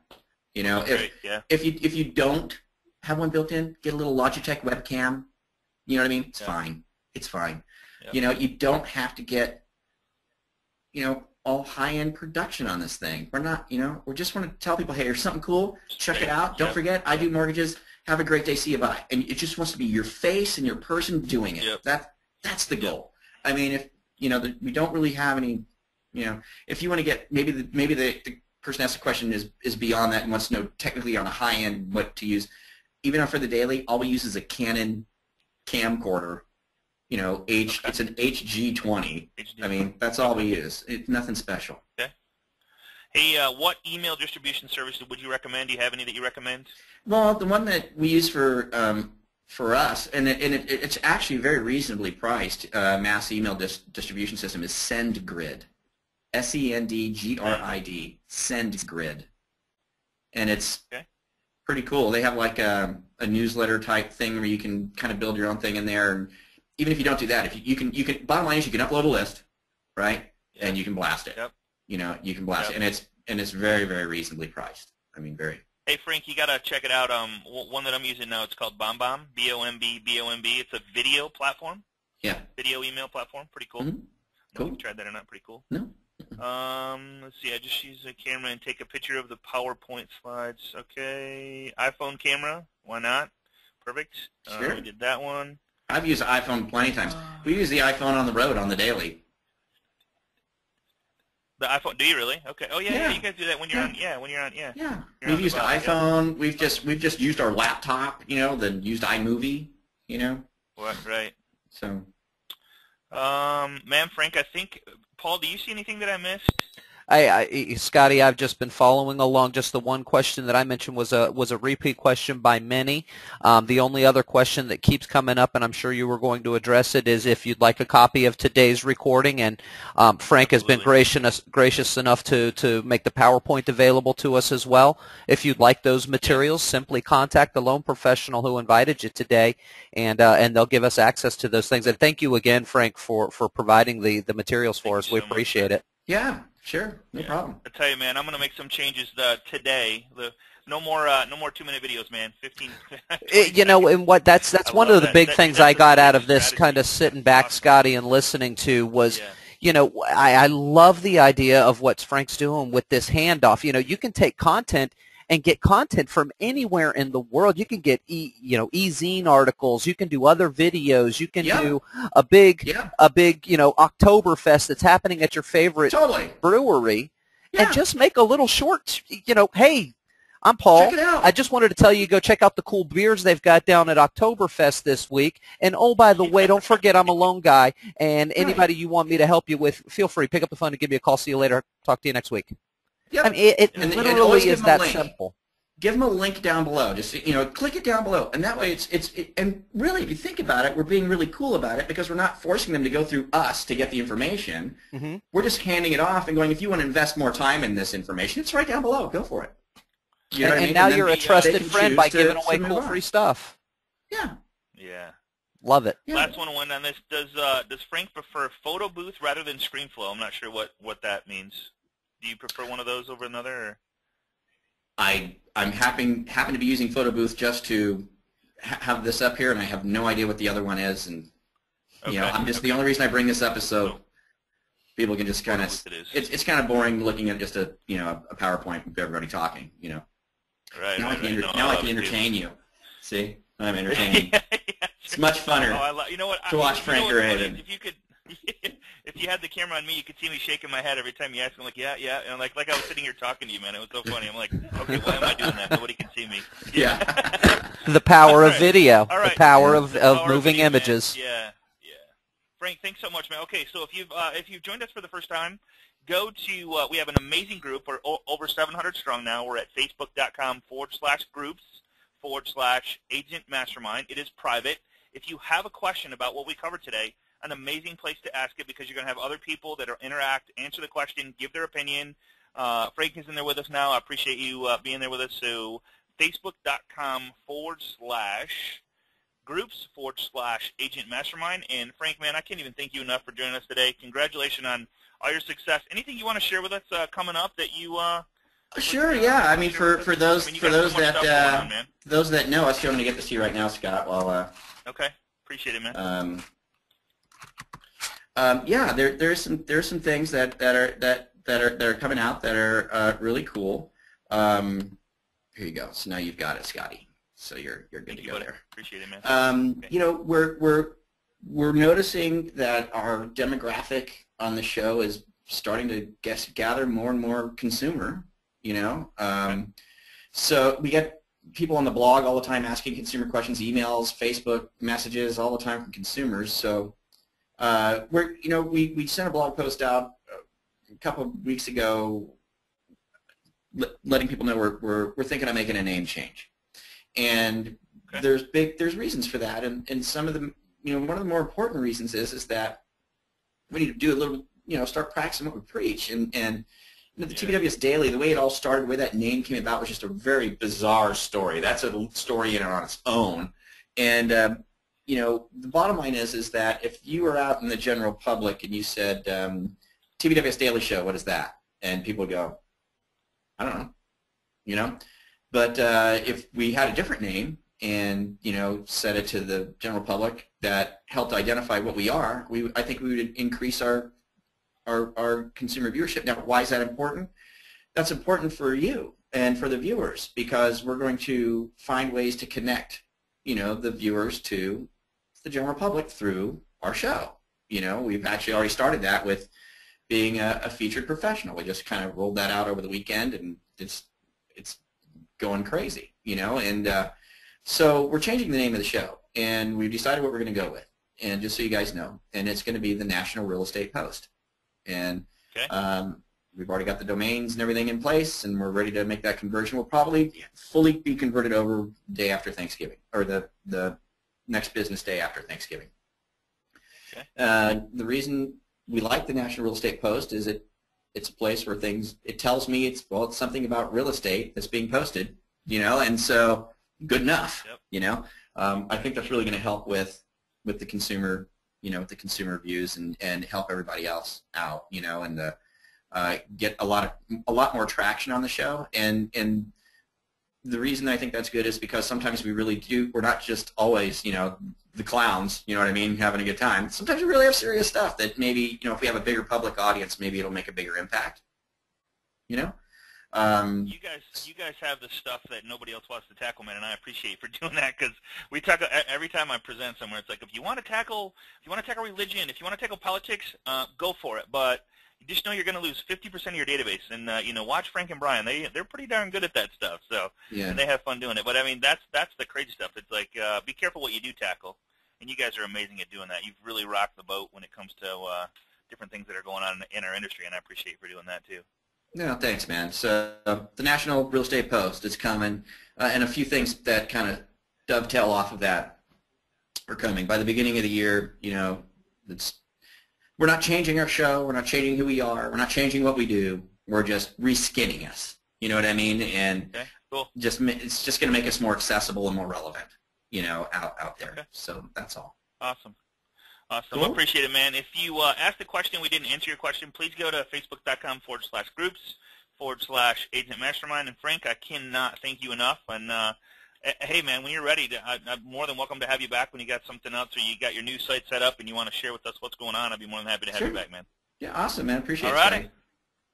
Speaker 1: You know, if you don't have one built in, get a little Logitech webcam. You know what I mean? It's fine. It's fine. Yep. You know, you don't have to get, all high-end production on this thing. We're not, we just want to tell people, hey, here's something cool. Check it out. Don't forget, I do mortgages. Have a great day. See you. Bye. And it just wants to be your face and your person doing it.
Speaker 2: Yep.
Speaker 1: That's the goal. I mean, if we don't really have any, if you want to get maybe the person asks the question is beyond that and wants to know technically on a high end what to use. Even for the daily, all we use is a Canon camcorder. It's an HG20. I mean, that's all we use. It's nothing special.
Speaker 2: Okay. Hey, what email distribution service would you recommend? Do you have any that you recommend?
Speaker 1: Well, the one that we use for us, and it's actually very reasonably priced. Mass email distribution system is SendGrid, SendGrid, SendGrid, and it's pretty cool. They have like a newsletter type thing where you can kind of build your own thing in there. And even if you don't do that, if you can, bottom line is you can upload a list, right? Yeah. And you can blast it. Yep. You can blast it, and it's very, very reasonably priced. I mean, very.
Speaker 2: Hey Frank, you gotta check it out. One that I'm using now, it's called BombBomb, BOMB. It's a video platform.
Speaker 1: Yeah.
Speaker 2: Video email platform, pretty cool.
Speaker 1: Mm-hmm. Cool.
Speaker 2: You've tried that or not? Pretty cool.
Speaker 1: No.
Speaker 2: Let's see. I just use a camera and take a picture of the PowerPoint slides. Okay. iPhone camera. Why not? Perfect.
Speaker 1: Sure.
Speaker 2: We did that one.
Speaker 1: I've used the iPhone plenty of times. We use the iPhone on the road on the daily.
Speaker 2: The iPhone? Do you really? Okay. Oh yeah. You guys do that when you're on. Yeah.
Speaker 1: Yeah. We've used iPhone. We've just used our laptop. Then used iMovie.
Speaker 2: Right.
Speaker 1: So.
Speaker 2: Ma'am, Frank, I think Paul. Do you see anything that I missed?
Speaker 3: Scotty, I've just been following along. Just the one question that I mentioned was a repeat question by many. The only other question that keeps coming up, and I'm sure you were going to address it, is if you'd like a copy of today's recording. And Frank has been gracious enough to make the PowerPoint available to us as well. If you'd like those materials, simply contact the loan professional who invited you today, and they'll give us access to those things. And thank you again, Frank, for providing the materials for us. We appreciate it.
Speaker 1: Yeah. Sure, no problem.
Speaker 2: I tell you, man, I'm going to make some changes today. No more 2-minute videos, man. 15.
Speaker 3: And that's one of the big things I got out of this kind of sitting back, Scotty, and listening to was, I love the idea of what Frank's doing with this handoff. You can take content and get content from anywhere in the world. You can get e-zine articles. You can do other videos. You can do a big Oktoberfest that's happening at your favorite brewery, and just make a little short. Hey, I'm Paul.
Speaker 1: Check it out.
Speaker 3: I just wanted to tell you, go check out the cool beers they've got down at Oktoberfest this week. And oh, by the way, don't forget I'm a lone guy. And anybody you want me to help you with, feel free. Pick up the phone and give me a call. See you later. Talk to you next week.
Speaker 1: Yep.
Speaker 3: I mean, it
Speaker 1: And
Speaker 3: literally
Speaker 1: always
Speaker 3: is
Speaker 1: give them a
Speaker 3: that
Speaker 1: link.
Speaker 3: simple.
Speaker 1: Give them a link down below. Just click it down below, and that way and really, if you think about it, we're being really cool about it because we're not forcing them to go through us to get the information.
Speaker 3: Mm-hmm.
Speaker 1: We're just handing it off and going, if you want to invest more time in this information, it's right down below. Go for it. You know what I mean?
Speaker 3: And now
Speaker 1: then
Speaker 3: you're a
Speaker 1: they
Speaker 3: trusted
Speaker 1: can
Speaker 3: friend
Speaker 1: choose
Speaker 3: by
Speaker 1: to
Speaker 3: giving away
Speaker 1: move
Speaker 3: cool
Speaker 1: on.
Speaker 3: free stuff.
Speaker 1: Yeah.
Speaker 2: Yeah.
Speaker 3: Love it.
Speaker 1: Yeah.
Speaker 2: Last one on this. Does Frank prefer photo booth rather than ScreenFlow? I'm not sure what that means. Do you prefer one of those over another? Or?
Speaker 1: I'm happen to be using Photo Booth just to have this up here, and I have no idea what the other one is, and I'm just the only reason I bring this up is so people can just kind of. It's kind of boring looking at just a a PowerPoint with everybody talking.
Speaker 2: Right.
Speaker 1: Now I can entertain you. See, I'm entertaining.
Speaker 2: Yeah,
Speaker 1: It's much funner to watch Frank Geraden.
Speaker 2: If you could, if you had the camera on me, you could see me shaking my head every time you asked me, like, yeah, and like I was sitting here talking to you, man. It was so funny. I'm like, okay, why am I doing that? Nobody can see me.
Speaker 1: Yeah.
Speaker 3: The power of
Speaker 2: Right.
Speaker 3: video.
Speaker 2: All right.
Speaker 3: The power of
Speaker 2: Power
Speaker 3: moving
Speaker 2: video, man.
Speaker 3: images.
Speaker 2: Yeah. Frank, thanks so much, man. Okay, so if you've joined us for the first time, go to we have an amazing group. We're over 700 strong now. We're at facebook.com/groups/Agent Mastermind. It is private. If you have a question about what we covered today, an amazing place to ask it because you're going to have other people that interact, answer the question, give their opinion. Frank is in there with us now. I appreciate you being there with us. So facebook.com/groups/Agent Mastermind. And Frank, man, I can't even thank you enough for joining us today. Congratulations on all your success. Anything you want to share with us coming up that you
Speaker 1: Sure. Yeah. I mean, for those that know us, I'm going to get this to you right now, Scott. While
Speaker 2: okay, appreciate it, man.
Speaker 1: Yeah, there's some things that are coming out that are really cool. Here you go. So now you've got it, Scotty. So you're good to go there.
Speaker 2: Appreciate it, man.
Speaker 1: Okay. We're noticing that our demographic on the show is starting to gather more and more consumer. So we get people on the blog all the time asking consumer questions, emails, Facebook messages all the time from consumers. So we sent a blog post out a couple of weeks ago, letting people know we're thinking of making a name change, and there's reasons for that, and some of them, one of the more important reasons is that we need to do a little, start practicing what we preach, and the TBWS Daily, the way it all started, the way that name came about was just a very bizarre story. That's a story in and on its own, and the bottom line is that if you were out in the general public and you said TBWS Daily Show, what is that? And people would go, I don't know, But if we had a different name and said it to the general public that helped identify what we are, I think we would increase our consumer viewership. Now, why is that important? That's important for you and for the viewers because we're going to find ways to connect, the viewers to the general public through our show. We've actually already started that with being a featured professional. We just kind of rolled that out over the weekend, and it's going crazy, And so we're changing the name of the show, and we've decided what we're going to go with. And just so you guys know, and it's going to be the National Real Estate Post. And we've already got the domains and everything in place, and we're ready to make that conversion. We'll probably fully be converted over the day after Thanksgiving, or the next business day after Thanksgiving.
Speaker 2: Okay.
Speaker 1: The reason we like the National Real Estate Post is it's a place where it tells me it's something about real estate that's being posted, and so good enough,
Speaker 2: Yep.
Speaker 1: I think that's really going to help with the consumer, with the consumer views and help everybody else out, and get a lot more traction on the show. And the reason I think that's good is because sometimes we're not just always, the clowns, you know what I mean, having a good time. Sometimes we really have serious stuff that maybe, if we have a bigger public audience, maybe it'll make a bigger impact,
Speaker 2: You guys have the stuff that nobody else wants to tackle, man, and I appreciate you for doing that because we talk every time I present somewhere. It's like if you want to tackle religion, if you want to tackle politics, go for it. But you just know you're going to lose 50% of your database. And you know, watch Frank and Brian. They're pretty darn good at that stuff. So
Speaker 1: Yeah.
Speaker 2: and they have fun doing it. But I mean, that's the crazy stuff. It's like be careful what you do tackle. And you guys are amazing at doing that. You've really rocked the boat when it comes to different things that are going on in our industry, and I appreciate you for doing that too.
Speaker 1: No, thanks, man. So the National Real Estate Post is coming, and a few things that kind of dovetail off of that are coming. By the beginning of the year, you know, we're not changing our show. We're not changing who we are. We're not changing what we do. We're just reskinning us. You know what I mean? And
Speaker 2: Okay, cool.
Speaker 1: it's just going to make us more accessible and more relevant, you know, out there.
Speaker 2: Okay.
Speaker 1: So that's all.
Speaker 2: Awesome. Awesome.
Speaker 1: Cool.
Speaker 2: I appreciate it, man. If you asked a question, we didn't answer your question, please go to facebook.com/groups/Agent Mastermind. And Frank, I cannot thank you enough. And hey, man, when you're ready, I'm more than welcome to have you back when you got something else or you got your new site set up and you want to share with us what's going on. I'd be more than happy to have you back, man.
Speaker 1: Yeah, awesome, man. Appreciate it.
Speaker 2: All righty.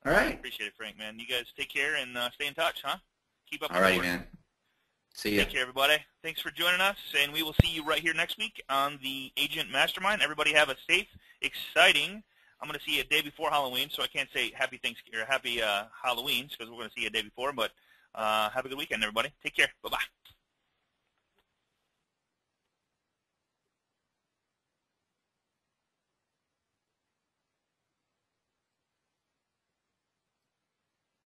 Speaker 1: All right.
Speaker 2: Appreciate it, Frank, man. You guys take care and stay in touch, huh? Keep up
Speaker 1: All
Speaker 2: the
Speaker 1: righty,
Speaker 2: work.
Speaker 1: man. See ya.
Speaker 2: Take care, everybody. Thanks for joining us, and we will see you right here next week on the Agent Mastermind. Everybody have a safe, exciting. I'm going to see you a day before Halloween, so I can't say happy Thanksgiving or happy Halloween because we're going to see you a day before. But have a good weekend, everybody. Take care. Bye-bye.